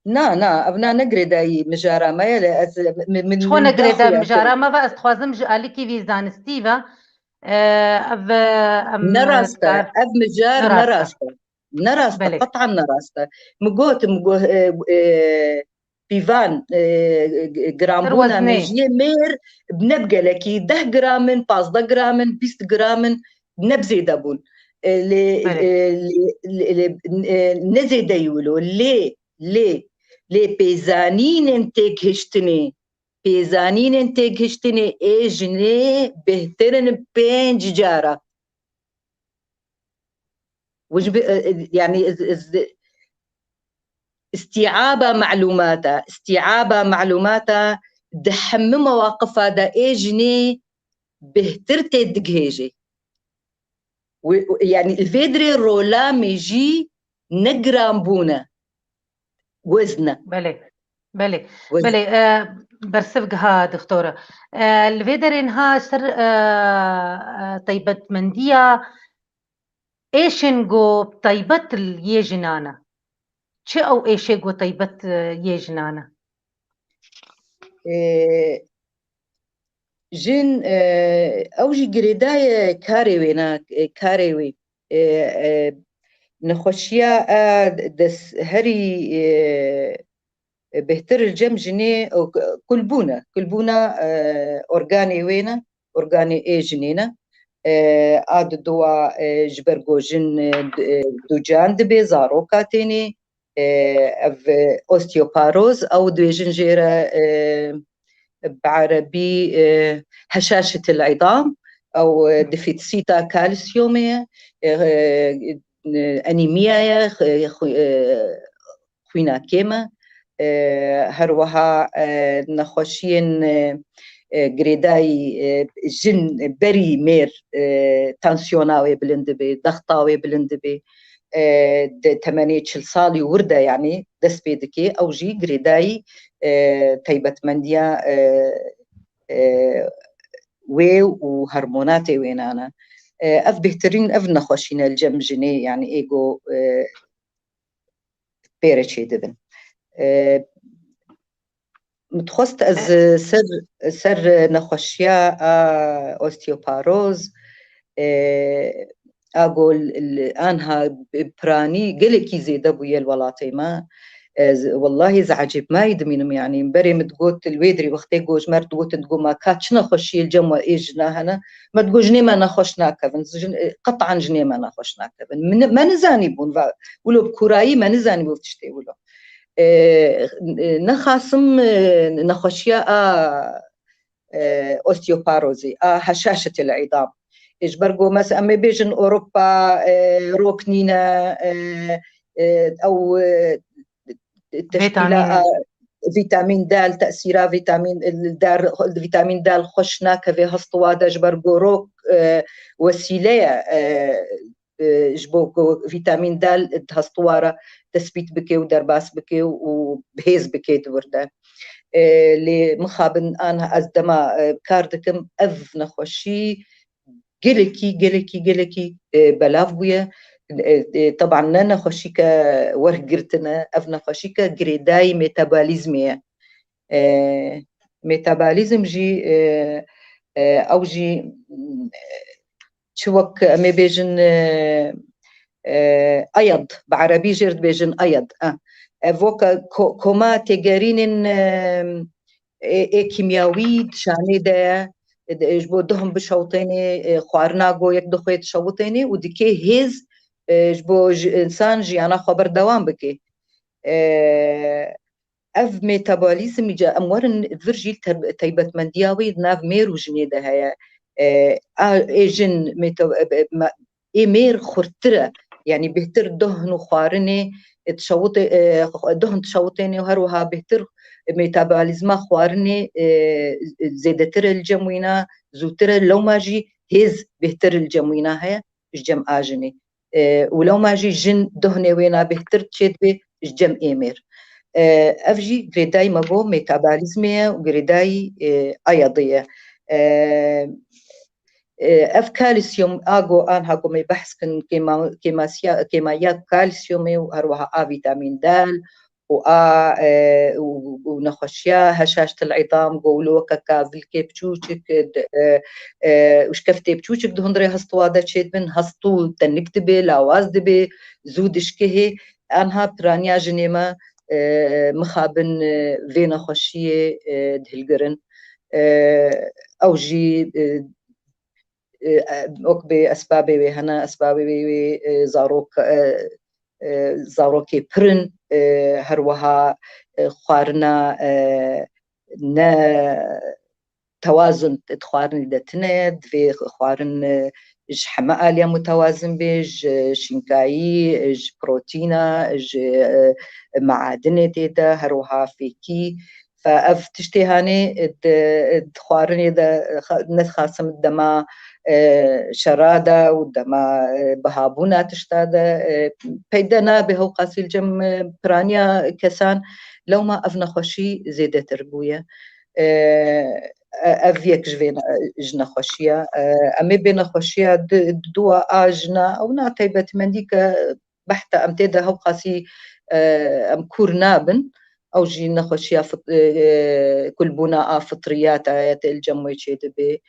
نا ابنا نقري داي مجارة ما يلا من شو نقري دا مجارة ما بقى استخوازم جالكي في زانستيفا نراستا اف مجار نراستا قطعا نراستا مقوت بيفان جرامبونا ميجي مير بنبقى لكي 10 جرام 15 جرام 20 جرام بنبزي دابون نزيد يقولوا ليه بيزانين انتك هشتني اجني بهترن بين جارة يعني استيعاب معلوماتها دحم مواقفها دا اجني بهترت دقهيجي يعني الفيدري رولا ميجي نجرام بونا وزنه بلي برسفقها دكتورة الفيدرين ها سر طيبة مندية ايشنقو طيبة اليجنانة شو او ايشنقو طيبة يجنانة جن اوجي قريداي كاريوي نخشيا دس هري بهتر الجم جني كلبونا أورغاني وينا أورغاني إيه جنينا عاد دوا جبرجو جن دوجان دبي زارو كاتيني أف أوستيوباروز أو دو جنجيرة بعربي هشاشة العظام أو ديفيتسيتا كالسيومية أنيميا خوينا كيما هروها نخوشين قريداي جن بري مير تانسيوناوي بلندبي ضغطاوي بلندبي 8 صالي وردة يعني دس بيدكي أو جي قريداي طيبة منديا وهرموناتي وين أنا أف بهترين أف نخوشين الجم جني يعني إيجو بيرتشي دبن متخصت از سر نخوشيا اوستيوباروز اقول انها براني قلكي زيد ابويا الولاطي ما والله زعجب ما يدمينم يعني مبري متقوت الويدري وقتي جوج مرت قوت تقول ما كاتش نخشي الجمع ايجنا هنا ما تقول جني ما نخشنا كفن قطعا جني ما نخشنا كفن ما نزاني بون ولو بكوراي ما نزاني بون تشتي ولو نخاصم نخشيا اوستيوباروزي هشاشة العظام إجبرجو مثلا أما بيجن أوروبا روكنينا أو تشكيلة فيتامين د تأثيرها فيتامين د خشنا كفي هستوادا جبرجو روك وسيلة جبو فيتامين د هستوارة تثبيت بكي ودرباس بكي وبهيز بكي دورده اللي مخابن أنا أزدما كاردكم أذ نخوشي جلكي بلاف بويا طبعا نانا خوشيكا ورقرتنا أفنا خوشيكا جريداي ميتابوليزمية ميتابوليزم جي أو جي شوك أمي بيجن أيض بعربي جرد بيجن أيض فوكا كوما تجارين كيمياوي شاني دا جبو دهم بشوطيني خوارناغو يك دخويت شوطيني وديكي هيز جبو إنسان جيانا خبر دوام بكي اف ميتابوليزم جا امورن فرجي تيبت مندياوي ناف ميرو جنيده هيا ايجن مير خرتره يعني بهتر دهن وخوارني تشوط دهن تشوطيني وهروها بهتر ميتابوليزم خوارني زيدتر الجموينا زوتر لو ماجي هيز بهتر الجموينا هيا جم اجني ولو ماجي جن دهني وينا بهتر تشيد به جم ايمير افجي غريداي ماغو ميتابوليزمية وغريداي ايضية اف كالسيوم اغو ان هاغو مي بحث كن كيمايات كالسيومي وهروها فيتامين د ونخشيا هشاشة العظام قولوا كاكافل كيبتشوشك وش كفتي بتشوشك دهن دري هستوا دا تشيد من هستو تنكتبي لاواز دبي زودش كهي انها برانيا جنيما مخابن فينا خشية دهلقرن أو جي أوكبي أسبابي هنا أسبابي زاروكي برن هروها خوارنا نا توازن تخوارن دتند في خوارن ج حماء ليا متوازن بيج شنكاي ج بروتينا ج معادن تيدا هروها فيكي فاف تشتي هاني تخوارني دا نتخاصم الدما شرادة ودما بهابونا تشتادا بيدنا بهو قاسي الجم برانيا كسان لو ما أفنا خوشي زيادة تربوية أفيك جنا خوشية أمي بينا خوشية دوا آجنا أو نعتيبت منديك بحتة أمتدى هو قاسي أم كورنابن أو جينا خوشية كل بنا فطريات آيات الجموي تشيد بي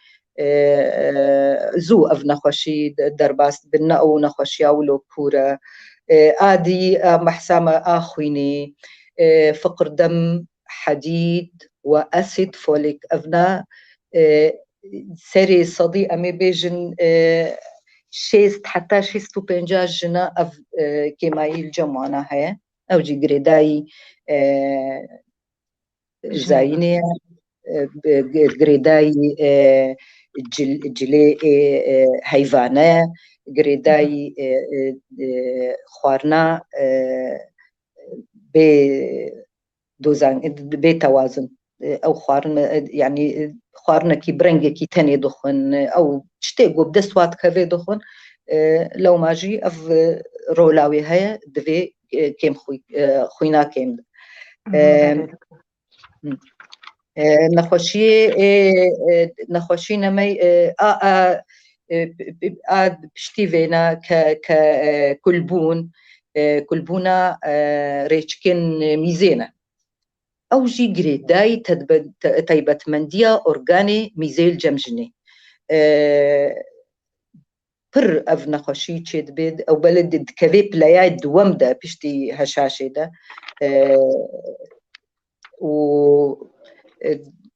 زو أفنا خوشي درباس بنا أو نخوشية ولو كورة آدي محسامة آخويني فقر دم حديد وأسيد فوليك أفنا سري صدي أمي بيجن شيست حتى شيستو بنجاج جنا أف كيماي الجموانا هيا أو جي جريداي زايني جريداي جلي حيوانة جريداي خوارنا بتوازن أو خوارنا يعني خوارنا كي برنجة كي تاني دخن أو تشتاقوا بدسوات كافي دخن لو ماجي أف رولاوي هيا دفي كيم خوينا كيم نخوشي نمي بشتي فينا كلبون كلبونا ريتشكن ميزينة أو جي جريداي تيبت منديا أورغاني ميزيل جمجني بر أف نخوشي تشيد بيد أو بلد كذي بلايا دوام دا بشتي هشاشي دا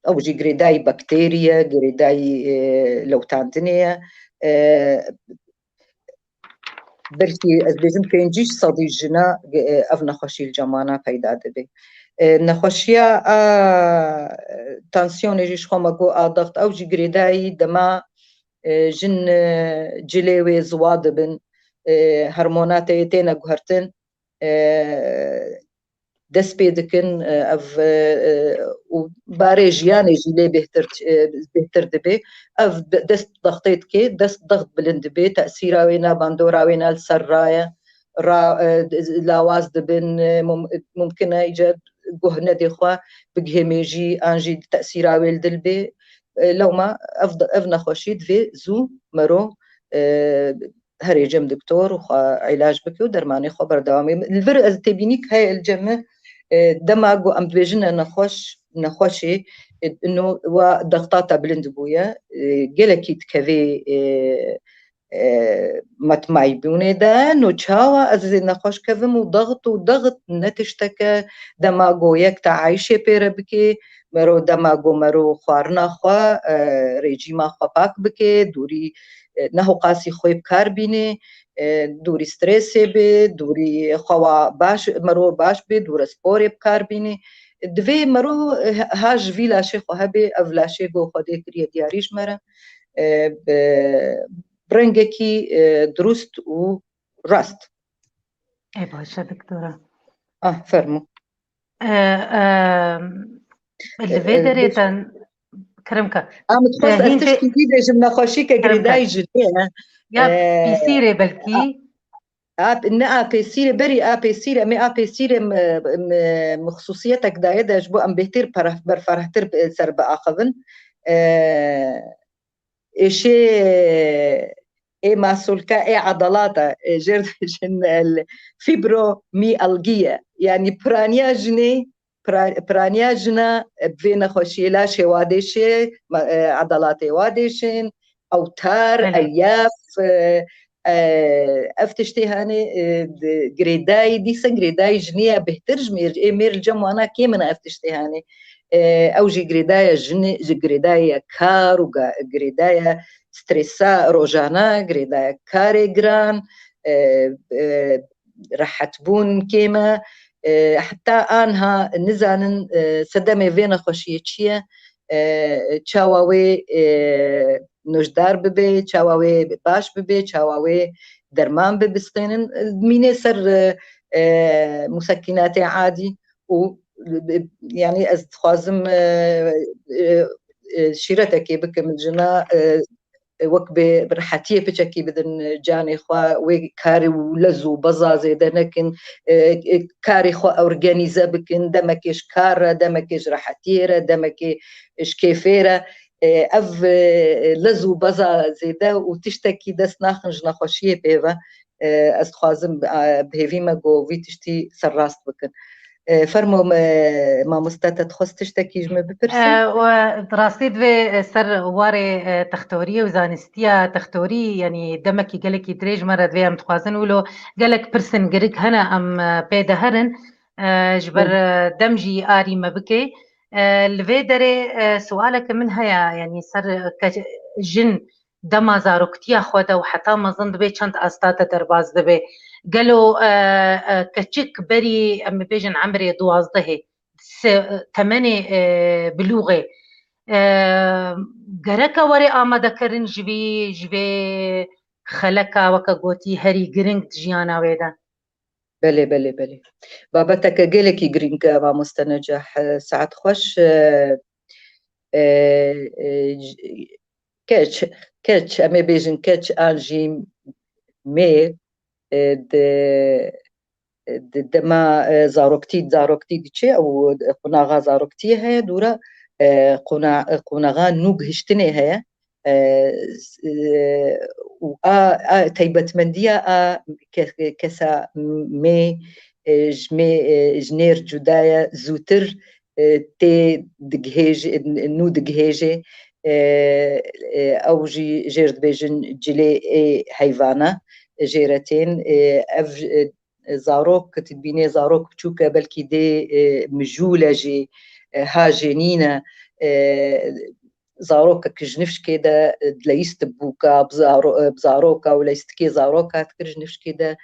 أو جي جريداي بكتيريا جريداي لو تانتنيا بلكي أزبيزم كينجيش صدي جنا أف نخوشي الجمانا بيدا دبي نخوشيا تانسيون يجيش خوماقو ضغط أو جي جريداي دما جن جليوي زوادبن هرمونات يتينا قهرتن دست بيدكن اف وباري جياني جيلي بهتر دبي اف دست ضغطيت كي دست ضغط بلند بي تأثيرا وينا باندورا وينا السرايا لاواز دبن ممكن ايجاد قهنة دي خوا بقهميجي انجي تأثيرا ويل دلبي لو ما افنا خوشيد في زو مرو هري جم دكتور وخا علاج بكي ودرماني خبر دوامي الفرق از تبينيك هاي الجمع دماغو ام بيجنا نخوشي انه وضغطاتا بلند بويا جلكي تكفي متماي بيوني دا نو تشاوا از نخوش كفم وضغط نتشتك دماغو يك تعايشي بيرا بكي مرو دماغو مرو خوارنا خوا ريجيما خوا باك بكي دوري نهو قاسي خوي بكار بيني دوری سترسی به دوری خوا باش مرو باش به دور سپور بکار بینی دوی مرو هاج ویلاشه خو به اولاشه گو خود کریه دیاریش مره برنگه کی درست و راست. ای باشه دکتوره. فرمو. الوی دریتن کرمکا. متخصص استشکی دیده جم نخوشی که گریدای جنیه. یا پیسیره بلکی نه پیسیره بری پیسیره می پیسیره مخصوصیتك دايده جبو ام بهتر برفرهتر سر باخذن شيء اي مسؤولك اي عضلاته جرد الفيبرو مي الجيه يعني برانيا جنا بين خوشيلا شي واديشي عضلاتي واديشين اوتار الياف افتشتي هاني جريداي ديسن جريداي جنيه بهترج مير الجموانا كيمنا افتشتي هاني اوجي جريداي جريداي كار وجريداي ستريسا روجانا جريداي كاري جران راح تبون كيما حتى انها نزانن سدمي فينا خوشيتشيه تشاواوي نوجدار ببي تشاواوي باش ببي تشاواوي درمان ببستينن ميني سر مسكنات عادي و يعني از خوازم شيرتك بكم الجنا وك برحتيه بتشكي بدن جاني خوا وكاري ولزو بزازي دنكن كاري خوا اورجانيزا بكن دمكش كارا دمكش رحتيره دمكش كيفيره اف لزو بزازي دا وتشتكي دس ناخنج نخوشيه بيفا از خوازم بهيفيما جو ويتشتي سراست بكن فرمو ما مستتا تخص تشتكي جمع ببرسي ودراستي في سر واري تختوري وزانستيا تختوري يعني دمكي قالك دريج مرة في ام تخوازن ولو قالك برسن قرق هنا ام بيدا هرن جبر دمجي آري ما بكي الفي داري سؤالك من هيا يعني سر جن دما زاروكتيا خواتا وحتى ما ظن دبي چند استاتا درباز دبي قالوا كتشك بري أم بيجن عمري 12 8 بلوغي قركا وري آماده كرن جبي خلكا وكا قوتي هري قرنك جيانا ويدا بلي بابتك قلكي قرنك ما مستنجح ساعت خوش كاتش أمي بيجن كاتش آنجي مي دما زاروكتي ديتشي او قناغا زاروكتي هي دورا قناغا نوغ هشتني هي و تيبت منديا كسا مي جنير جدايا زوتر تي دقهيج نو دقهيجي او جيرد بيجن جلي حيوانة جيرتين زاروك تبيني زاروك بتشوكا بلكي دي مجولة جي هاجينينا زاروكا كجنفش كده دليست بوكا بزاروكا ولا يستكي زاروكا تكرجنفش كده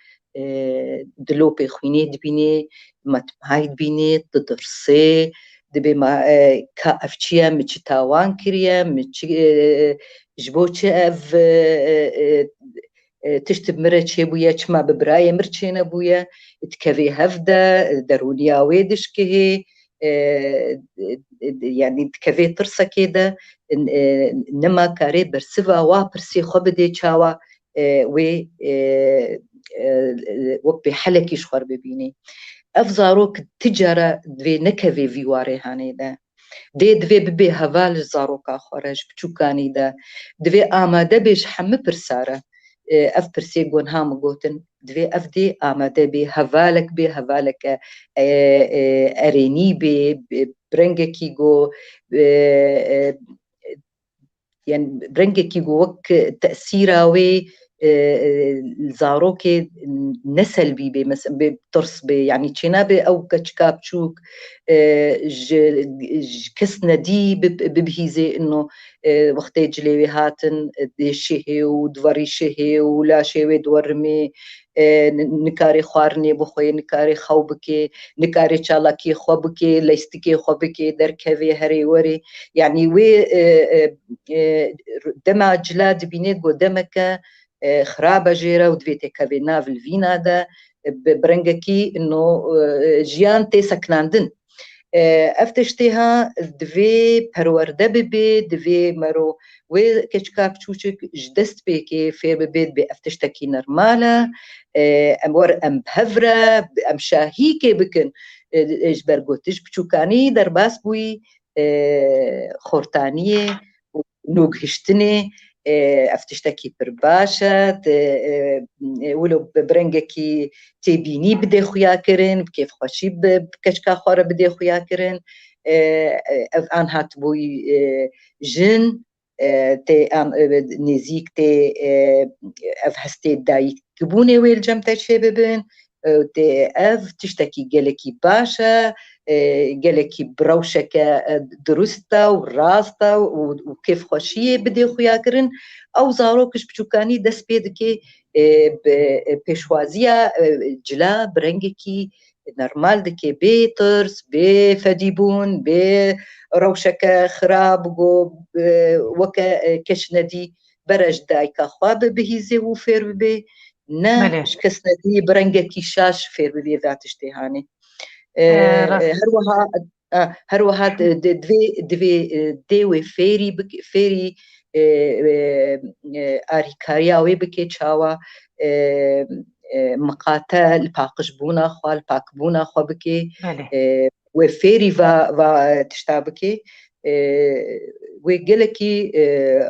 دلوبي خويني دبيني متمهاي دبيني تدرسي دبي ما كافتشيا متشتاوان كريا جبوتش اف تشتب مرتشي بويا چما ببراية مرتشينا بويا تكفي هفدا درونيا ويدش كهي يعني تكفي ترسا كده نما كاري برسفا وابرسي خبدي چاوا و وبي حلقي شخور ببيني افزاروك تجارة دوي نكفي فيواري هاني ده دوی ببی هوال زاروکا خورج بچوکانی ده دوی آماده بیش همه پرساره اف پرسی گون هم گوتن دوی اف دی آماده بی هوالک ارینی بی برنگه کی گو يعني برنگه گو وک تأثیراوی الزاروكي نسل بي مثلا بترس بي يعني تشينابي او كتشكاب تشوك كسنا دي ببهيزي انه وقت جليوي هاتن دي شيهي ودوري شيهي ولا شيوي دورمي نكاري خوارني بخوي نكاري خوبكي نكاري تشالاكي خوبكي ليستكي خوبكي دركفي هري وري يعني وي دما جلاد بينيت قدامك خرابة جيرة ودفيتي كابينا في الفينا دا برنجكي انه جيان تي سكناندن افتشتيها دفي پرورده ببي دفي مرو وكشكاب تشوشك جدست بيكي فير ببيت بافتشتكي نرمالة امور ام بهفرة ام شاهيكي بكن اجبرگوتش بچوكاني در باس بوي خورتانية نوغ هشتني افتشتكي برباشة ولو برنجكي تبيني بدي خويا كرن بكيف خوشي بكشكا خورة بدي خويا كرن ان هات بوي جن تي ان نزيك تي افهستي دايك كبوني ويل جمتا شبابن تي اف تشتكي قالكي باشا قالكي بروشك درستا وراستا وكيف خوشيه بدي خويا كرن او زاروكش بچوكاني دس بيدكي بشوازيا جلا برنجكي نورمال دكي بيترس بفديبون بروشك خراب وكا كشندي برج دايكا خواب بهيزي وفير بي نا شكسندي برنجكي شاش فير بي ذاتشتي هاني هروها دوی فيري آريكارياوي بكي تشاوا مقاتل باقش بونا خوال باك بونا خو بكي وفيري va تشتابكي ويقلكي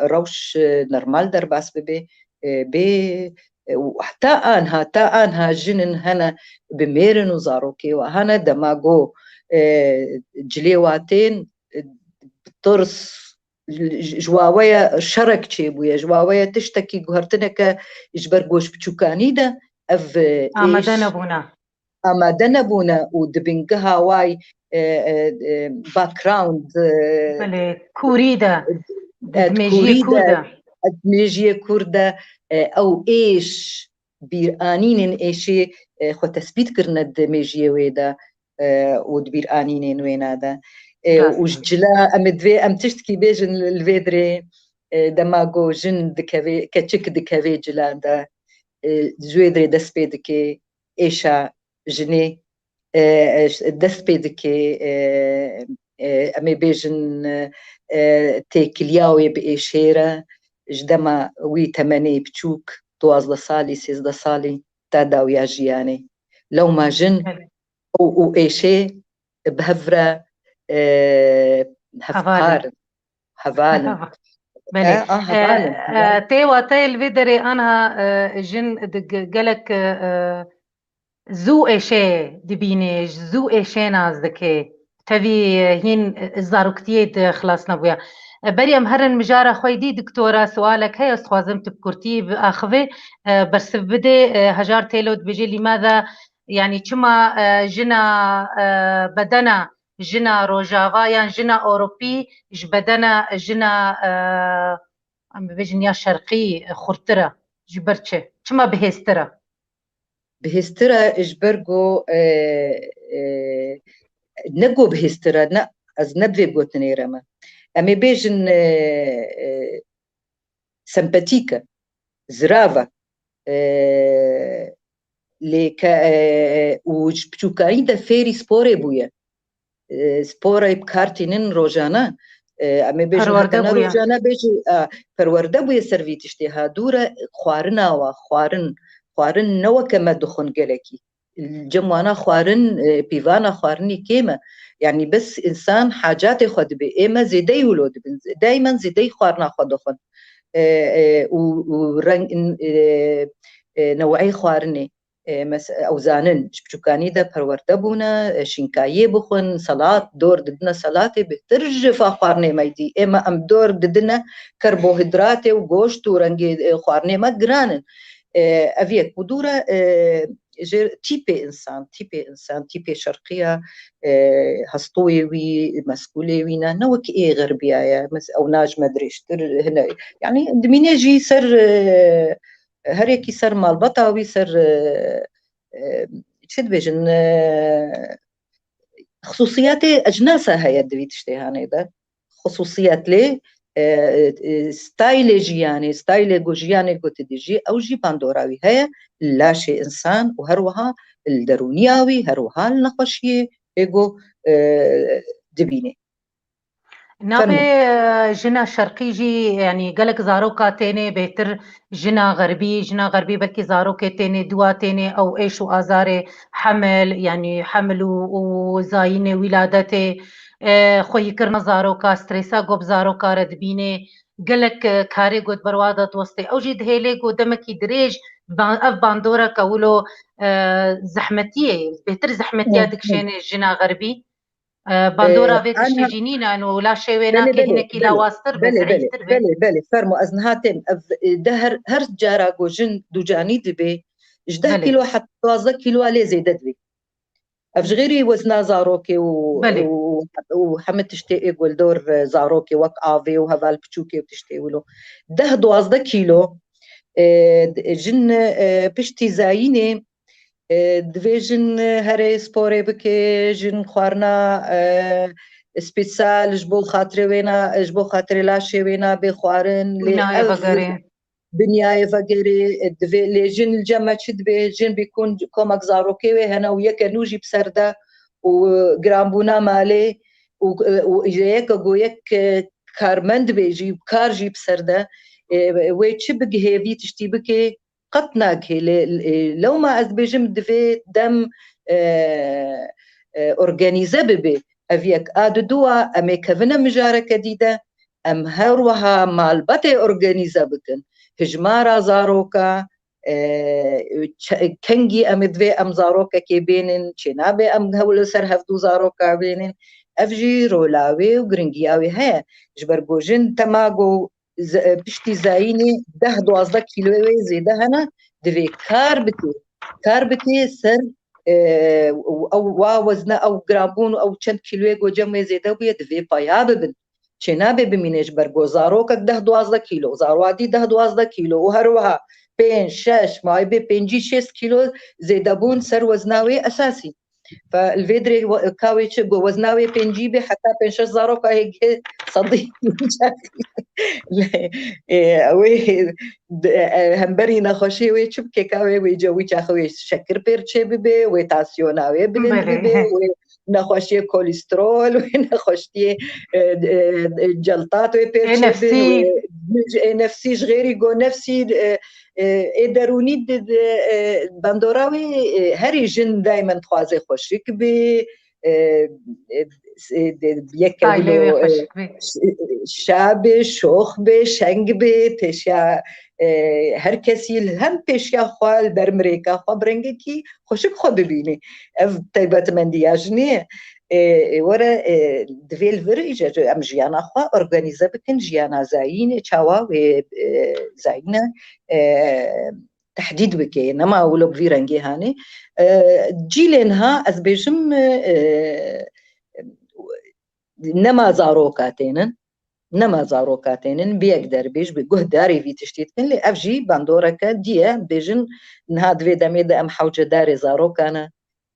روش نورمال درباس بي وحتى آنها جنن هنا بميرن وزاروكي وهنا دماغو جليواتين ترس جواوية شرك تشيبويا جواوية تشتكي قهرتنك إجبرقوش بچوكاني دا أف آمادنا بونا ودبنقها واي باكراوند كوريدا دميجية كوردا أو إيش بيرانين إيشي خو تثبيت كرنا دميجية ويدا ودبيرانين وينا دا وجلا أم تشتكي بيجن الفيدري دماغو جن دكافي كتشك دكافي جلا دا جويدري دسبيدكي إيشا جني دسبيدكي أمي بيجن تيكلياوي بإيشيرا جدما وي تماني بتشوك 12 صالي 16 صالي تاداو يا جياني لو ما جن او ايشي بهفرة هفار هفالن تيوا تيل فيدري انا جن قالك زو ايشي دبيني زو ايشي نازدكي تبي هين الزاروكتيد خلاصنا بويا بريم هرن مجارة خويدي دكتورة سؤالك هي استخوازمت بكورتي بأخذي بس بدي هجار تيلود بيجي لماذا يعني كما جنا بدنا جنا روجافا يعني جنا أوروبي بدنا جنا عم بيجي يا شرقي خرطرة جبرتشة كما بهسترة إجبرجو نجو بهسترة نا از نبذي بوتني رما أمي بيجن سمباتيكا زرافة لێ وش بچووکاری دە فێری سپۆرێ بووە سپۆرە بکارتێنن ڕۆژانە ئەمێ بێژن هەتەنە ڕۆژانە بێژی پەروەردە بووە سەروی تشتێها دوورە خواردناوە خواردن نەوەکەمە دخۆن گەلێکی جموانە خواردن پیڤانە خواردنی کێمە یعنی بس ئینسان حاجاتی خۆ دەبێ ئێمە زێدەی ولۆ دەبن دایمەن زێدەی خواردنا خۆ دەخۆن و ڕەنگ نەوەی خواردنێ ئەو زانن بچووکانی دە پەروەردە بوونە شینکاییە بخۆن سەلات دۆر ددنە سەلاتێ بهتر ژفا خواردنێ مەیدی ئێمە ئەم دۆر ددنە کەربۆهیدراتێ و گۆشت و ڕەنگێ خواردنێمە گرانن ئەڤێک و دوورە تیپێ ئینسان تیپێ شەرقیە هەستۆیەوی مەسکولێوینە نەوەک ئێ غەربیایە ئەو ناژمە درێژتر هەنە یعنی دمینێژی سەر هەرێکی سەر ماڵبەتاوی سەر چ دبێژن خصوصیاتێ ئەجناسە هەیە دوی تشتێ هانێدا خصوصیات لێ ستایلێ ژیانێ ستایلێ گۆژیانێ گوتە دژی ئەو ژی پاندۆراوی هەیە لاشێ ئینسان و هەروەها دەرونیاوی هەروەها نەخۆشیێ ئێگۆ دبینێ نابێ ژنا شەرقیژی ینی گەلک زارۆکا تێنێ بێتر ژنا غەربی بەلکی زارۆکێ تێنێ دوا تێنێ ئەو ئێش و ئازارێ حەمل ینی حەمل و زاینێ ویلادەتێ خۆی کردنە زارۆکا سترێسا گۆب زارۆکارە دبینێ گەلک کارێ گوت بەروادە دۆستێ ئەو ژی دهێلێ گۆ دەمەکی درێژ ئەف باندۆرە کەولۆ زەحمەتیە بێتر زەحمەتیە دکشێنێ ژنا غەربی باندۆرا بێت شتێژینینان و لا شێوێناکە هینەکی لاواستر بەێ فەرمو ئەزن هاتێن هەر جارا گۆژن دووجانی دبێ 10 کیلۆ حتی 12 کیلو لێ زێدە دبێ ئەفژغێری وەزنا زارۆکێ و هەمە تشتێ ئێگۆلدۆر زارۆکێ وەک ئاڤێ و هەڤال بچووکێ و تشتێ ولۆ 10-12 کیلۆ ژن پشتی زایینێ دوێژن هەرێ سپۆرێ بکێ ژن خواردنا سپیسالش بۆ خاترێوێنا ژ بۆ خاترێ لا شێوێنا بێ خواردن بنیایە ڤەگەرێ دوێ لێ ژن جەمە چ دبێ ژن بیکون کۆمەک زارۆکێوێ هەنە و یەکە نوژی بسەردە و گرانبوونا مالێ و یەکە گۆیەک کارمەند بێژی کارژی بسەردە وێ چ بگهێوی تشتی بکێ قەت ناکێ لەوما ئەس بێژم دەوێ دەم ئۆرگەنیزە ببێ ئەڤیەک ئادووە ئەمێ کەڤنە مژارەکە دیدە ئەم هەروەها مالبەتێ ئۆرگەنیزە بکەن هژمارە زارۆکە کەنگی ئەمە دوێ ئەم زارۆکەکێ بێنن چێ نابێ ئەم هەولە سەر هەفتوو زارۆکە بێنن ئەڤژی ڕۆلاوێ و گرنگیاوی هەیە ژ بەرگۆژن تەماگۆ پشتی زایینی 10-12 کیلۆوێ زێدە هەنە دەوێ کار بکێ سەر ئەو وا وەزنە ئەو گرانبوون و ئەو چەند کیلوێ گۆجەمێ زێدە بووە دەوێ پایا ببن چێ نابێ بمینێش بەرگۆ زارۆکەک 10-12 کیلۆ زاروادی 10-12 کیلۆ و هەروەها 5-6 مای بێ 5-6 کیلۆ زێدەبوون سەر وەزناوێ ئەساسی فالفيدري كاوي تشبو وزناوي بنجي بي حتى 5-6 زاروكا هيك صديق وي همبري نخوشي وي تشبكي كاوي وي جوي تاخوي شكر بيرتشي بي وي تاسيوناوي بلند بي وي نخوشي كوليسترول وي نخوشي جلطات وي بيرتشي نفسي غيري جو نفسي درونی باندۆراوی هەری ژن دایمەن خوازێ خۆشک بێ یەکە شابێ شۆخ بێ شەنگ بێ پێشیا هەر کەسی هەم پێشیا خوال بەرمرێکە خوا برەنگێکی خۆشک خۆ ببینێ ئەف تایبەتمەندیاژ نییە وەرە دوێل ڤرئیژە ئەم ژیانەخوا ئۆرگەنیزە بکەن ژیانە زایینێ چاوا وێ زایینە تحديد بكي نما ولو بفي رنجي هاني جيلينها از بيجم نما زاروكاتينن بيقدر بيج بجه داري في تشتيت كن لي افجي باندوركا ديا بيجن نها دوي دمي دا ام حوجه داري زاروكانا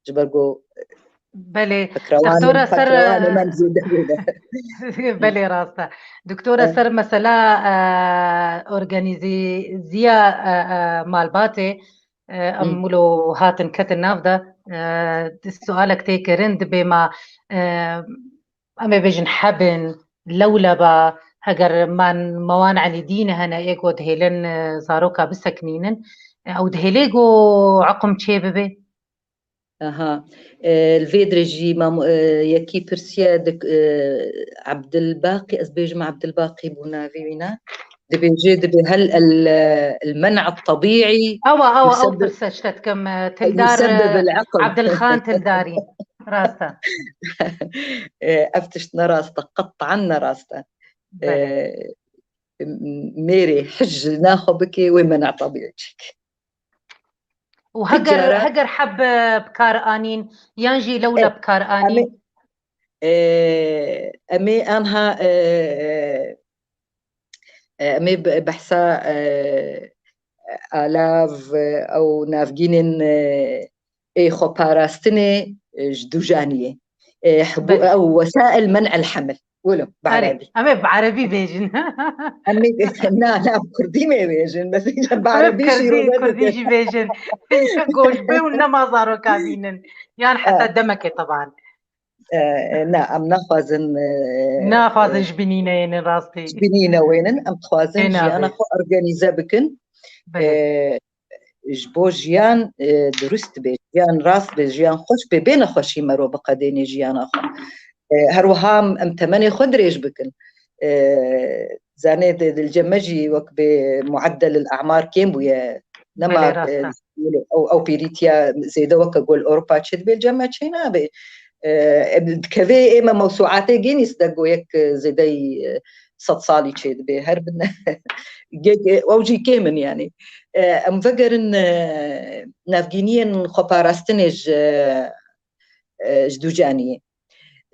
جبرغو بلي فكروان دكتورة سر من زوده بوده. بلي راستا دكتورة سر مثلا أورجانيزيزيا مالباتي أمولو هاتن كتن نافدا سؤالك تيكرند بما أمي بيجن حبن لولبا هجر من موانع دين هنا إيجو دهيلن زاروكا بسكنينن أو دهيليجو عقم تشيببي اها الفيدرجي ما يكي برسيا عبد الباقي أزبيج عبد الباقي بونا فينا دبيجي دبي هل المنع الطبيعي أو يسبب برسشتت كم تلدار العقم. عبد الخان تلداري راستا افتش راستا قطعا راستا بلي ميري حج ناخبك ومنع طبيعي وهجر حب بكار آنين ينجي لولا بكار آنين أمي أنها أمي بحثا آلاف أو نافجينين خو باراستني جدوجانية أو وسائل منع الحمل ولو بعربي أمي بعربي بيجن أمي لا بكردي ما بيجن بس أمي بعربي شي كردي جي بيجن جوش بي ونما زارو كابينن يعني حتى دمكي طبعا نعم نخوازن نافذ جبنينة يعني راستي جبنينة وينن أم تخوازن جيانا خو أرغانيزا بكن جبو جيان درست بي جيان راست بي جيان خوش بي بين خوشي مرو بقديني جيان أخو هروهام أم تمني خدريش بكن زاني الجمجي وك بمعدل الأعمار كيم ويا نما أو بيريتيا زيدا وك أقول أوروبا تشد بالجمع تشينا بي كذا إما موسوعاتي جينيس دقو يك زيدي صد صالي تشد بي هربنا ووجي كيمن يعني أمفكر إن نافجينيين خبارستنج جدوجانية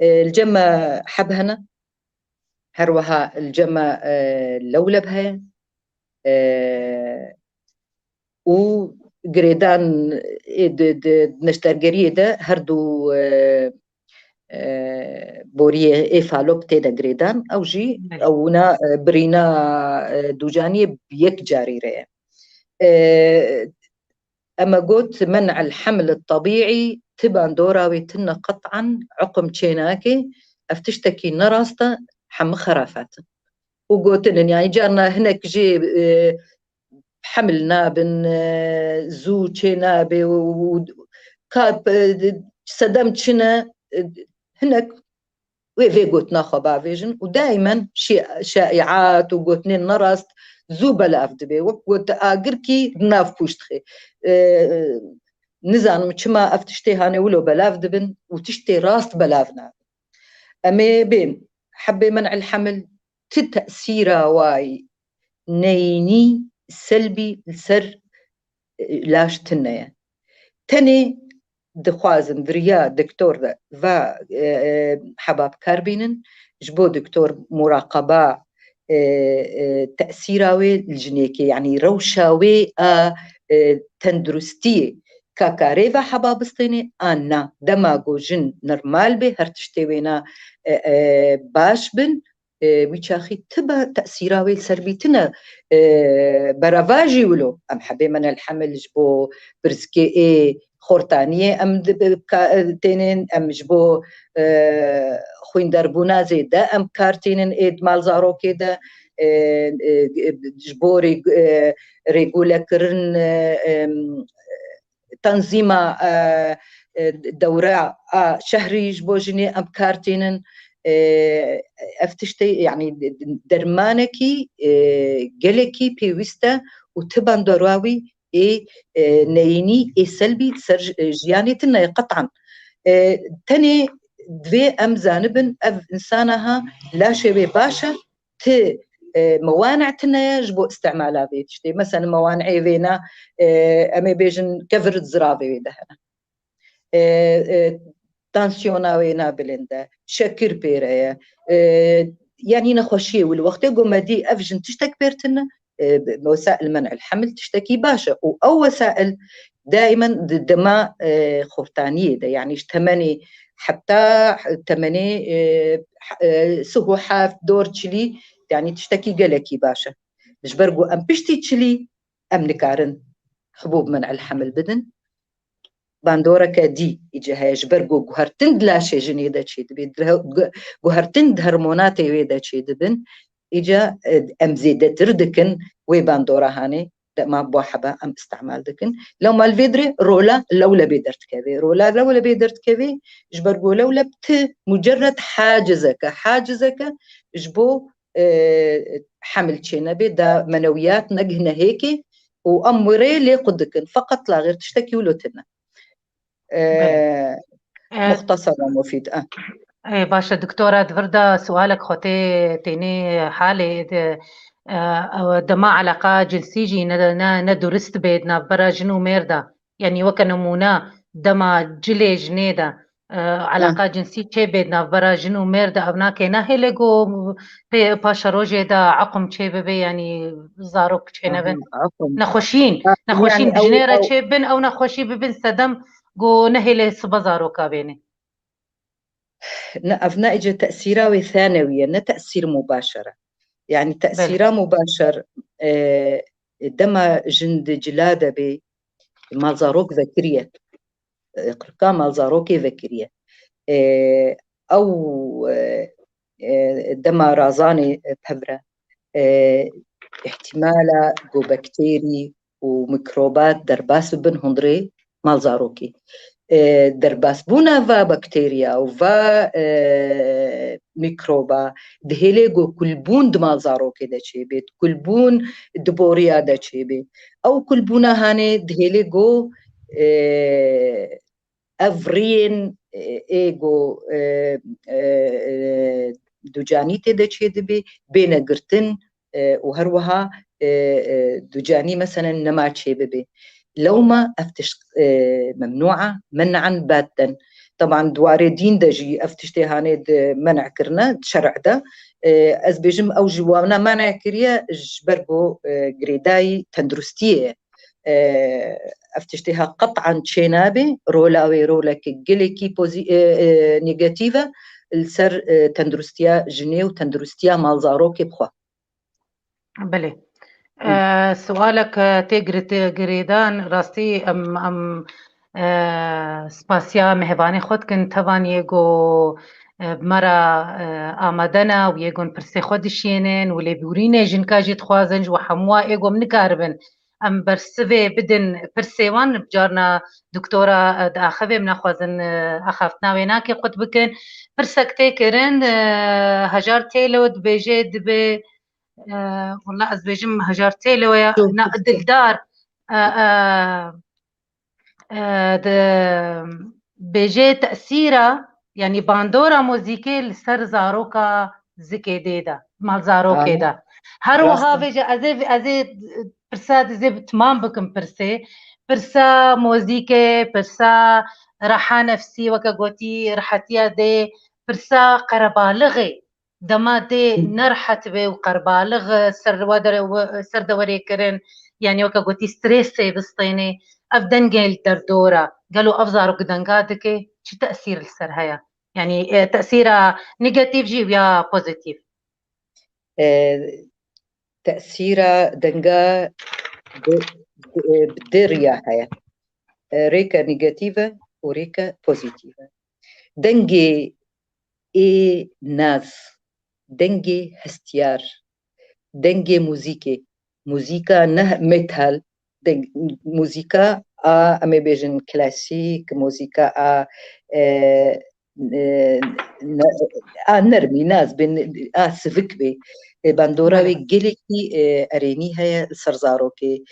الجمة حبهنا هروها الجمة لولبها وقريدان نشترقريه ده هردو بوريه إفالوب تيدا قريدان أو جي أونا برينا دوجانية بيك جاريرة أما قلت منع الحمل الطبيعي تبان دوراوي تنا قطعا عقم تشيناكي أفتشتكي نراستا حم خرافات وقلت إن يعني جارنا هناك جي حملنا بن زو تشينا بي وكاب صدمت شنا هناك ويفي قلت ناخو بافيجن ودائما شائعات وقلت نرست زوبا لافدبي وقلت اقركي ناف بوشتخي نزان مشما افتشتي هاني ولو بلافدبن وتشتي راست بلافنا امي بين حبي منع الحمل تتأثيرا واي نيني سلبي لسر لاش تنيا تاني دخوازن دريا دكتور ذا فا حباب كاربينن جبو دكتور مراقبة تأثيراوي الجنيكي يعني روشاوي تندرستي كاكاريفا حبابستيني أنا دماغو جن نرمال به هرتشتوينا باش بن ويشاخي تبا تأثيراوي سربيتنا برافاجي ولو أم حبي من الحمل جبو برزكي خورتانية أم تينين أم جبو خوين دربونا زيدا أم كارتينين إيد مالزارو كده جبو ريقولا كرن تنظيمة دورة شهري جبو جني أم كارتينين افتشتي يعني درمانكي جلكي بيوستا وتبان دراوي نيني سلبي جياني تنا قطعا تاني دوي ام زانبن اف انسانها لا شيء باشا ت موانع تنا يجبو استعمالها بيتشتي مثلا موانع فينا امي بيجن كفرت زرافي دهنا تانسيوناوينا بلندا شكر بيريا يعني نخشي والوقت يقوم دي افجن تشتك بيرتنا بوسائل منع الحمل تشتكي باشا او وسائل دائما دما خورتانية ده يعني اشتمني حتى تمني سهو حاف دور تشلي يعني تشتكي قلكي باشا جبرقو أم بشتي تشلي أم نكارن حبوب منع الحمل بدن باندورا كدي إجا جبرقو جوهرتند لاشي جنيدة تشيد بي جوهرتند هرمونات ويدا تشيد بن إجا أم زيدة تردكن وي باندورا هاني ما بوحبة أم استعمال دكن لو ما الفيدري رولا لولا بيدرت كذي رولا لولا بيدرت كذي جبرقو لولا بت مجرد حاجزك جبو حمل تشينبي دا منويات نجهنا هيكي وأمري لي قدكن فقط لا غير تشتكي ولوتنا مختصر ومفيد باشا دكتورة دفردا سؤالك خوتي تيني حالي دما علاقة جنسيجي ندرست بيدنا برا جنو ميردا يعني وكنمونا دما جلي جنيدا علاقة جنسي چه بيدنا برا جنو ميردا أبنا كينا هلقو باشا روجي دا عقم چه ببي يعني زاروك چه نبن نخوشين يعني بجنيرة چه بن أو نخوشي ببن سدم قو نهلي سبزاروكا بيني أفنا إجا تأثيرها ثانوية تأثير مباشرة يعني تأثيرها مباشر دما جند جلادة بي مالزاروك ذكرية قرقا مالزاروكي ذكرية أو دما رازاني بهبرة احتمالا جو بكتيري وميكروبات درباس بن هندري مالزاروكي درباس بونا فا بكتيريا وفا ميكروبا دهيليغو كلبون دمالزارو كده بيت كلبون دبوريا ده بيت او كلبونا هاني دهيليغو افرين ايغو دوجانيتي ده بي بين قرتن وهروها دوجاني مثلا نما بي لو ما أفتش ممنوعة منعا باتا طبعا دواري دين دجي أفتشتي هاني منع كرنا شرع ده أزبيجم أو جوانا منع كريا جبربو قريداي تندرستية أفتشتيها قطعا تشينابي رولاوي رولا كجلكي نيجاتيفا السر تندرستيا جنيو تندرستيا مالزاروكي بخوا بلي سؤالك تقريدان راستي ام سپاسیا مهبانی خود کن توان یگو مرا آمدنا و یگون پرسی خودشینن و لیبورین جنکا جید خوازنج و حموا یگو منکاربن ام برسوه بدن پرسیوان بجارنا دکتورا داخوه من خوازن اخافتنا ویناکی قد بکن پرسکته کرن هجار تیلود بیجید به والله أزبيجم هجرتي لو دلدار بيجي تأثيرها يعني باندورا موزيكي لسر زاروكا زكي ديدا مال زاروكي دا هروها بيجي أزي برسا زي تمام بكم برسا موزيكي برسا راحة نفسي وكا قوتي راحتيا دي برسا قربالغي دما دي نرحت بي وقربالغ سر دوري كرن يعني وكا قوتي ستريسي بسطيني أفدنجي الدردورة قالوا أفزارو قدنقاتك شو تأثير السر هيا يعني تأثيرها نيجاتيف جي ويا بوزيتيف تأثيرها دنقا بديريا هيا ريكا نيجاتيفة وريكا بوزيتيفة دنجي إيه ناس دنجي هستيار دنجي موزيكا نه ميتال موزيكا أمي بيجن كلاسيك موزيكا نرمي ناس بين سفك بي باندوراوي جلكي أريني هي سرزاروكي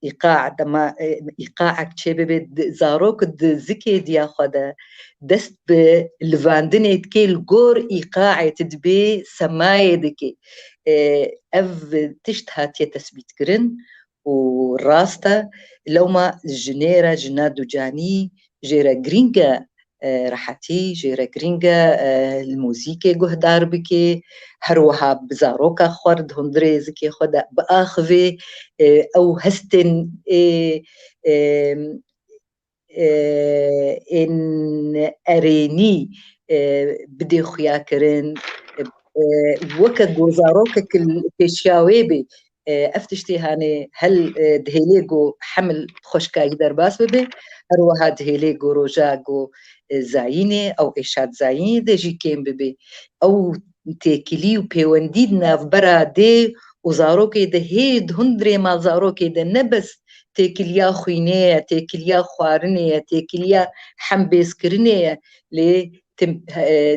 إيقاع دما إيقاعك شبه زاروك زكي ديا خدا دست بالفاندني تكي الجور إيقاع تدبي سماي دكي أف تشتها تسبيت كرن وراستا لو ما جنيرة جنادو جاني جيرا جرينجا راحتي جيرا جرينجا الموسيقى جهدار بكي هروها بزاروكا خورد هندريزكي خدا بآخذي أو هستن إن أريني بدي خيا كرن وكا جوزاروكا كالشاويبي افتشتي هاني هل دهيليجو حمل خشكا يقدر باس ببي هروها دهيليجو روجاجو زايني او اشاد زايني دجي كيم ببي او تيكلي وبيونديدنا في برا دي وزاروكي دهيد هندري ما زاروكي ده نبس تيكليا خوينية تيكليا خوارنية تيكليا حمبيسكرنية لي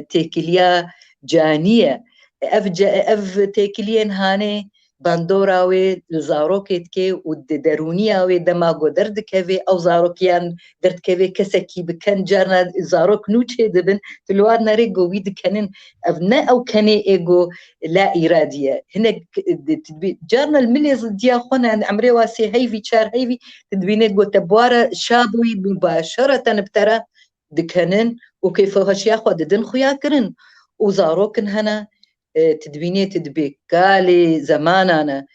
تيكليا جانية اف تيكلين هاني باندوراوي زاروكيتكي ودرونياوي دماغو درد كافي او زاروكيان درد كافي كسكي بكن جارنا زاروك نوتشي دبن تلوار ناريجو ويد كانن ابناء او كاني ايجو لا اراديه هنا جارنا المليز ديا خونا عمري واسي هيفي شار هيفي تدبينيجو تبوارا شابوي مباشره بترى دكانن وكيف هاش ياخذ دن خويا كرن وزاروكن هنا تدبيني تدبي كالي زمانانا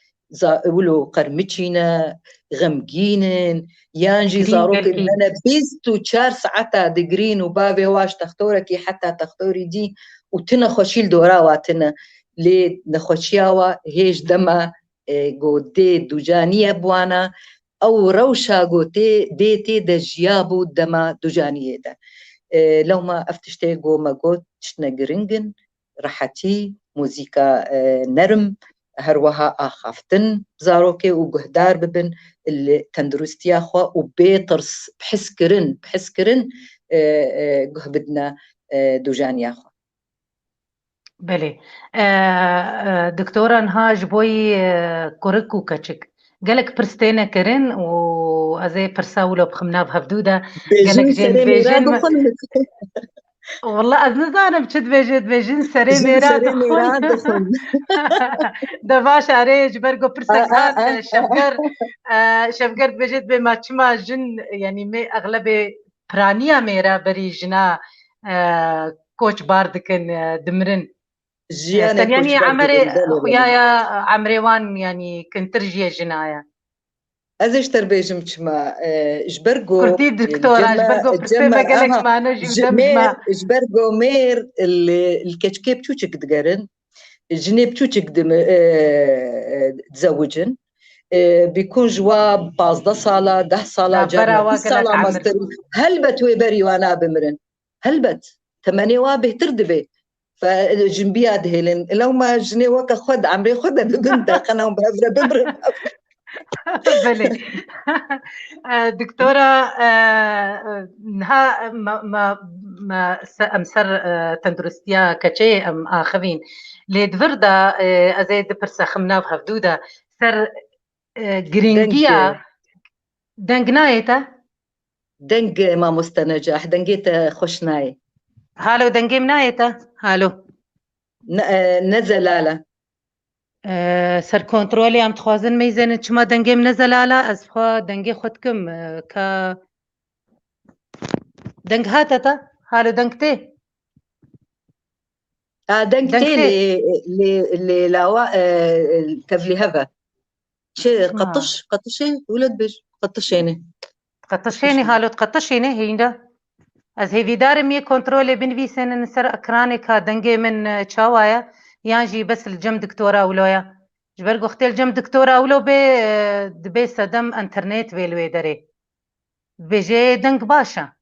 ولو قرمتشينا غمجينن يانجي زاروك انا بيستو شار ساعتا دقرين وبابي واش تختوركي حتى تختوري دي وتنا خوشيل دورا واتنا لي نخوشياوا هيج دما قودي دوجانية بوانا او روشا قوتي ديتي دجيابو دما دوجانية دا لو ما افتشتي قو ما قوت شنا قرنجن راحتي موسيقى نرم هروها آخافتن زاروكي وقهدار ببن اللي تندرستي أخوة وبيطرس بحسكرن قهبدنا دوجاني أخوة بله دكتورة نهاج بوي كوركو كاتشك قالك برستينا كرن وازي برساولو بخمنا بهفدودة قالك جين بيجن والله أزنزانة بشد بيجن سري ميراد دخون دفاش عريج برقو برسكات شفقر بجد بما تشما جن يعني مي أغلبي برانيا ميرا بري جنا كوش باردكن دمرن يعني عمري خويايا عمريوان يعني كنت رجيه جنايا ازيش تربيجم تشما جبرقو كنتي دكتورة جبرقو برسيبة قالك ما نجي ودمجما جبرقو مير الكتشكيب تشوشك دقارن جنيب تشوشك تزوجن بيكون جواب باز 10 صالة 10 صالة جارنا 10 صالة ماستر هلبت ويبري وانا بمرن هلبت 8 وابه تردبي فجنبيا دهيلن لو ما جني وكا خد عمري خدها ببنتا خناهم ببرن بلي دكتورة نها ما أمسر تندرستيا كتشي أم آخرين لدفردا أزايد برسا خمنا بهفدودة سر جرينجيا دنجنايتا دنج ما مستنجاح دنجيتا خوشناي هالو دنجي منايتا هالو نزلالا سر كنترولي ام تخوازن ميزان تشما دنجي منزلالا از خوا دنجي خودكم كا دنج هاتتا هالو دنجتي دنجتي اللي لاوا كفلي هذا شي قطشي ولد بيج قطشيني هالو تقطشيني هيندا از هيفي دار مي كنترولي بنفيسن نسر اكراني كا دنجي من تشاوايا يانجي بس الجم دكتورة ولويا جبرقو اختي الجم دكتورة ولو بي سدم انترنت ويلوي داري بيجي دنج باشا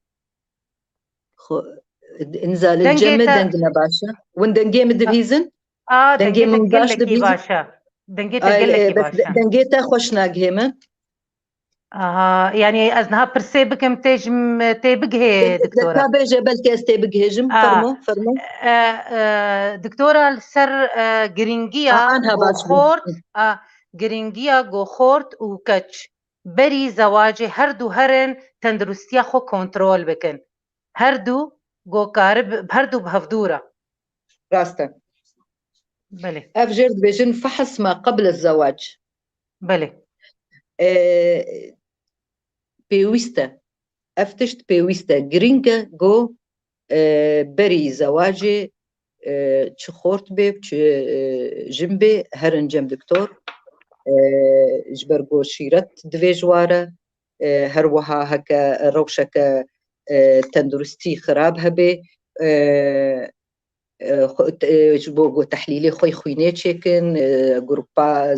انزال الجم دنجنا باشا وين دنجي مدبيزن دنجي من باشا دنجي تقلكي باشا دنجيتا خوشناق هيما يعني أزنها برسي بكم تيبقه دكتورة تابجة بلكي تيبقه جم فرمو دكتورة السر جرينجيا خورت جرينجيا جو خورت وكتش بري زواجي هردو هرن تندرستيا خو كنترول بكن هردو جو كارب هردو بهفدورة راستا بلي أفجرد بيجن فحص ما قبل الزواج بلي بيويستا افتشت بيويستا جرينجا جو بري زواجي تشخورت بي جنبي هرن جم دكتور جبرگو شیرت دوی جواره هر وها هکا روشک تندرستی خراب هبه جبو تحلیلی خوی خوینه چکن گروپا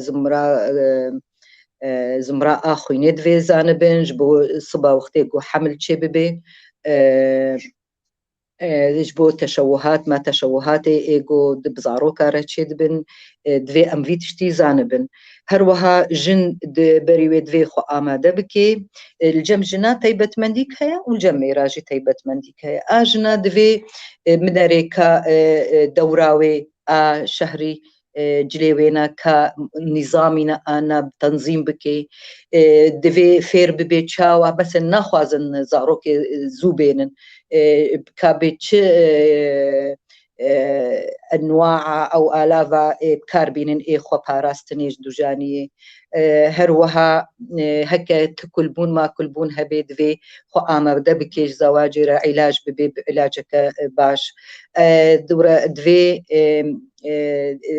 زمرا خوینه دوی زانبن جبو صبا وقتی گو حمل چه ببه جبو تشوهات ما تشوهات ايجو دبزارو كاره تشدبن دوی اموی تشتی زانبن هر وها جن بريوي دوی خو آماده بكي الجم جنا تيبت منديك هيا والجم ميراجي تيبت منديك هيا آجنا دوی مداريكا دوراوي شهري جليوينا كنظامنا أنا بتنظيم بكي دوی فير ببي تشاوا بس نخوازن زاروك زوبينن كابتش انواع او الافا بكاربين اخو باراستنيج دوجانيه هروها هكا تكلبون ما كلبون هبيد في خو امرده بكيش زواجر علاج ببي علاجك باش دورا دوي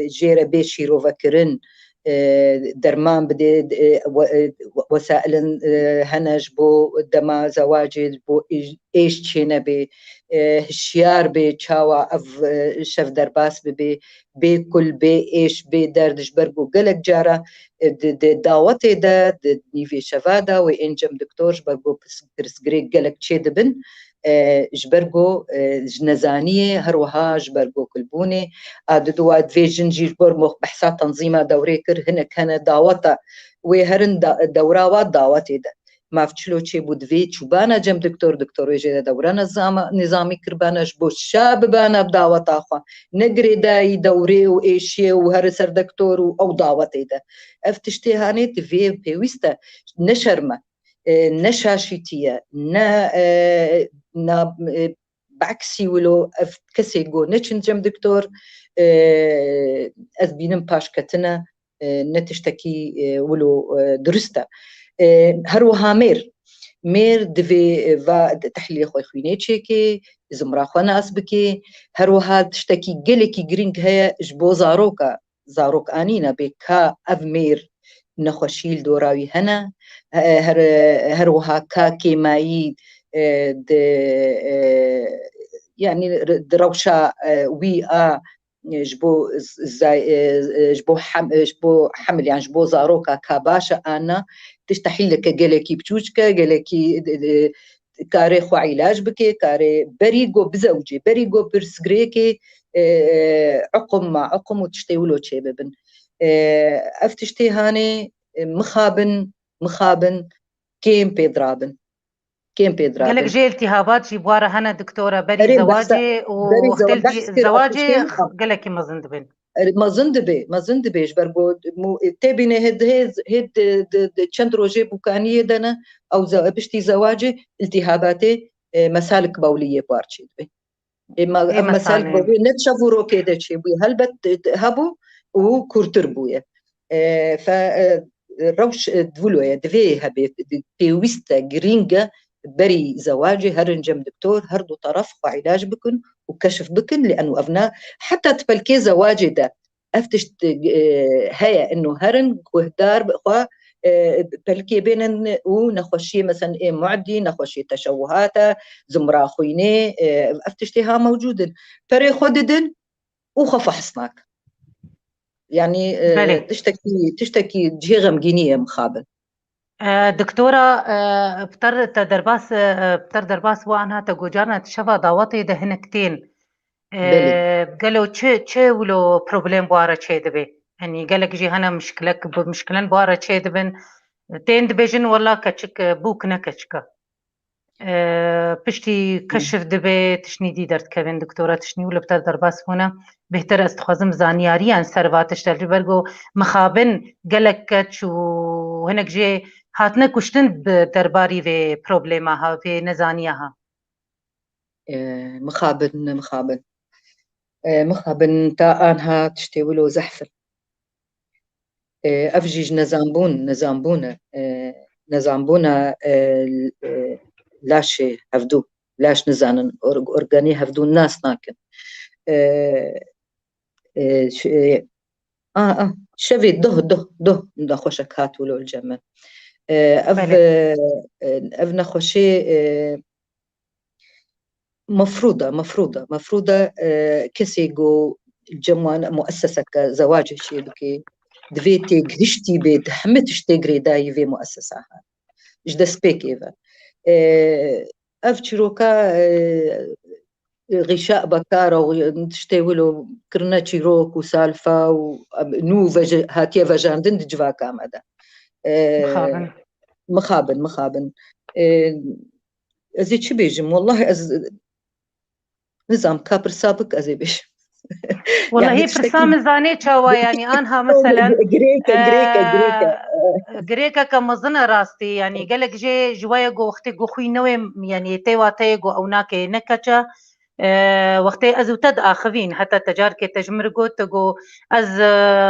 جيره بيشيرو فكرن درمان بدي وسائل هنج بو دما زواجي بو ايش تشينا بي هشيار بي تشاوا اف شف درباس بي كل بي ايش بي دردش برقو قلق جارة داوتي دا نيفي شفادا وإنجم دكتور جبرقو برسقريق قلق تشيد بن جبرقو جنزانية هروها جبرقو كلبوني دوا دوي جنجي جبر مخ بحثات تنظيمها دوري كر هنا كان داوتا وهرن دوراوات داوتي دا ما فتشلو چه بود وی چوبانا جم دکتور ویجه دوران نظامی کربانا جبو شاب بانا بداوت آخوا نگری دای دوری و ایشیه و هر سر دکتور و او داوتی ده افتشتی هانیت وی پیوسته نشرمه نشاشیتیه نا بعكسي ولو كسي جو نتشن جم دكتور از بينم باشكتنا نتشتكي ولو درسته هروها مير دفي و تحليل خوي خويني تشيكي زمرا خوانا اسبكي هروها تشتكي قلكي جرينج هيا جبو زاروك انينا بكا اف مير نخوشيل دوراوي هنا هروها كا كيمايي يعني دروشا وي جبو حمل يعني جبو زاروكا كاباشا انا تشتحي لك جلكي بتوشكا جلكي كاري خو علاج بكي كاري بريغو بزوجي بريغو برسغريكي عقم مع عقم وتشتي ولو تشيبن افتشتي هاني مخابن كيم بيدرابن قالك جي التهابات جي بوارا هنا دكتورة بري زواجي واختلتي زواجي قالك ما زندبي جبرقو تابيني هيد چند روجي بوكانية دانا او بشتي زواجي التهاباتي مسالك بولية بارشي مسالك بولية نتشافو روكي دا شي بوي هلبت هابو وكورتر بويا روش دولويا دوي هبي بيويستا جرينجا بري زواجي هرنجم دكتور هردو طرف وعلاج بكن وكشف بكن لأنه أبناء حتى تبلكي زواجي ده أفتش هيا إنه هرن وهدار بقى بلكي بينن ونخشي مثلا إيه معدي نخشي تشوهات زمرا خويني أفتشتها موجودة فري خددن وخف حصناك يعني تشتكي جهة غمجينية مخابل دكتورة بتر درباس وانها تجوجارنا تشفى ضواتي ده هنكتين قالوا تش ولو بروبلم بوارا تشي دبي يعني قالك جي هنا مشكلة بوارا تشي دبن تين دبيجن ولا كتشك بوكنا كتشكا بشتي كشف دبي تشني دي درت كابين دكتورة تشني ولا بتر درباس هنا بهتر استخدم زانياريان سرواتش تجربة مخابن قالك كتش وهناك جي هاتنا كشتن درباري في بروبليمها في نزانيها مخابن تا آنها تشتولو زحفل أفجيج نزامبونا لاشي هفدو لاش نزانن أورجاني هفدون ناس ناكن شوي ده خوشك هاتو لو الجمل أف نخوشي مفروضة كسي جو الجموان مؤسسة كزواج شيء بكي دفيتي غريشتي بيت حمتش تجري داي في مؤسسة جدا سبيكيفا أفتشروكا غشاء بكارة وتشتولو كرناتشي روك وسالفة ونو هاتيا فجاندن دجوا كامدا مخابن أزي شو بيجم والله نظام كابر سابق أزي بيش والله هي برسام زاني تشاوا يعني أنها مثلا جريكا كمزنا راستي يعني قالك جي جوايا جو وقتي جو خوي نوي يعني تيوا تيجو أو ناكي نكتشا وقتي أزو تد آخذين حتى تجار كي تجمرقو تقو أز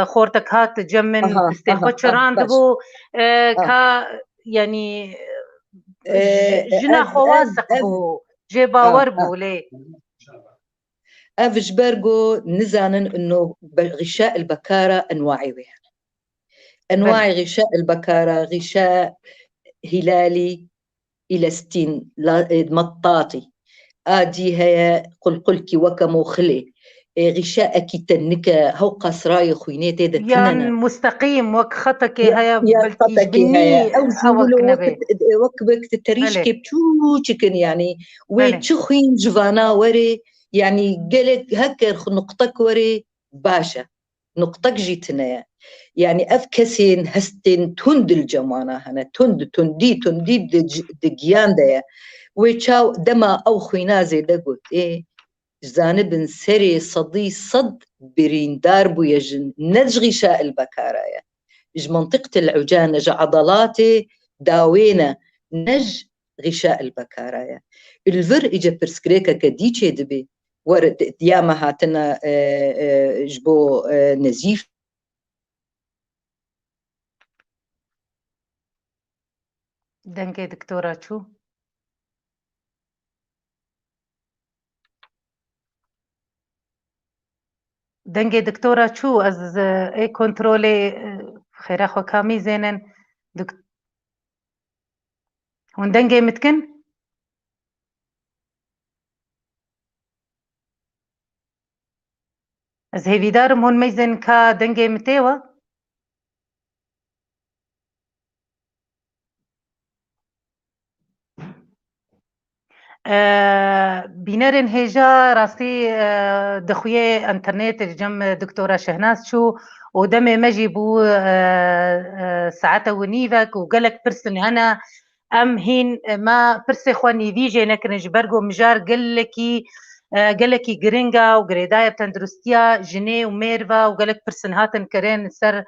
خورتك هات جمن بستي خوشران دبو كا يعني جنا خواسق بو جي باور بو ليه أفجبرجو نزانن إنه غشاء البكارة أنواع غشاء البكارة غشاء هلالي إلى 60 مطاطي آدي هي قلقلكي وكمو خلي غشاء كيتنكا هو قصراي خوينيتي ده يعني مستقيم وك خطك هيا خطكي هيا أو وكبك تتريش كبتوشكن يعني وتشخين جوانا وري يعني قالك هكر نقطك وري باشا نقطك جيتنا يعني أفكسين هستين تند الجمانة هنا تندي دجيان ده ويتشاو دما أو خوينازي ده قلت جانب سري صدي صد بريندار بو يجن نج غشاء البكارايا إج منطقة العجان نج عضلاتي داوينا نج غشاء البكارايا الفر إجا برسكريكا كديتشي دبي ورد دياما هاتنا جبو نزيف دنكي دكتورة شو دنگي دكتورة شو از اي كنترولي خير اخو كامي زينن هون دنگي متكن از هيفي دارم هون ميزن كا دنگي متيوه بينارن هيجا راسي دخوية انترنت جم دكتورة شهناز شو ودمي مجي بو ساعته ونيفك وقالك برسن هنا ام هين ما برسي خواني فيجي نكرنج برغو مجار قالكي جرينجا وغريدايا بتندرستيا جني وميرفا وقالك برسن هاتن كرين سر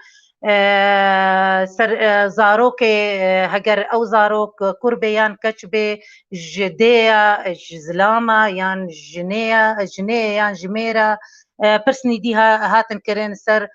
زاروك هجر او زاروك قربيان كتشبي جديا جزلاما يان جنيا يان جميرة برسني ديها هاتن كرين سر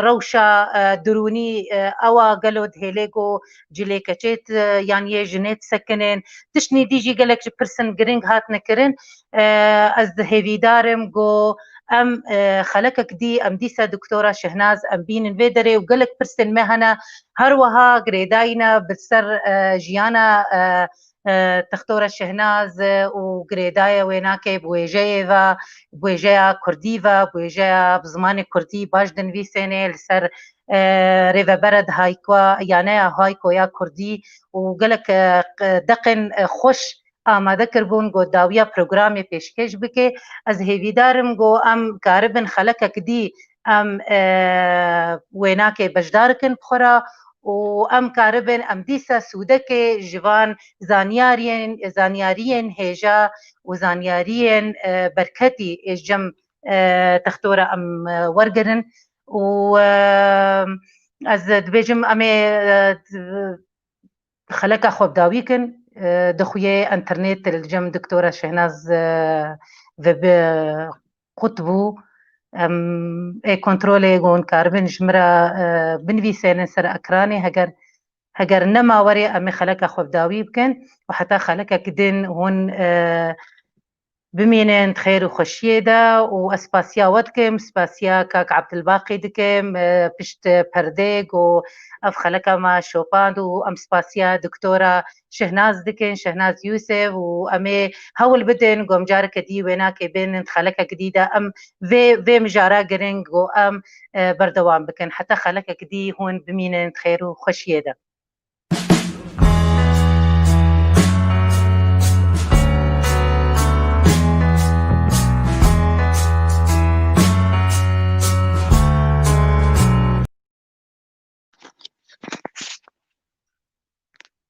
روشا دروني اوا قالود هيليغو جليكاتشيت يعني جنيت سكنين تشني ديجي قالك برسن جرينج هاتن كرين از هيفي دارم جو ام خلقك دي ام ديسا دكتورة شهناز ام بين الفيدري وقالك برسن مهنة هروها قريداينا بالسر جيانا تختورة شهناز وقريدايا ويناكي بويجيفا بويجيا كرديفا بويجيا بزمان كردي باش دنوي سنة لسر ريفا برد هايكوا يعني هايكو يا كردي وقالك دقن خوش آماده کربون گو داویا پروگرامی پیشکش بکه از هیویدارم گو ام کاربن خلقک دی ام ویناکه بجدارکن بخورا و ام کاربن ام دیسا سودک جوان زانیارین هیجا و زانیارین برکتی جم تختورا ام ورگرن و از دبیجم امی خلقا خوب داویکن دخوية انترنت الجم دكتورة شهناز قطبو اي كنترولي جون كاربن جمرا بنفي سينن سر اكراني هەگەر نەماوەرێ ئەمێ خەلەکە خۆبداوی بکەن و حتا خەلەکە کدن هون بمێنن خێر و خۆشیێدا و ئەسپاسیا وە دکەم سپاسیا کاک عەبدولباقی دکەم پشت پەردەیەک و ئەف خەلەکەمە شۆپاند و ئەم سپاسیا دکتۆرە شەهناز دکەن شەهناز یوسف و ئەمێ هەوڵ بدن گۆمجارەکە دی وێناکێ بێنن خەلەکە دیدا ئەم vê mijara giring و ئەم بەردەوام بکەن حتا خەلەکە دی هون بمینن خێر و خۆشیێدا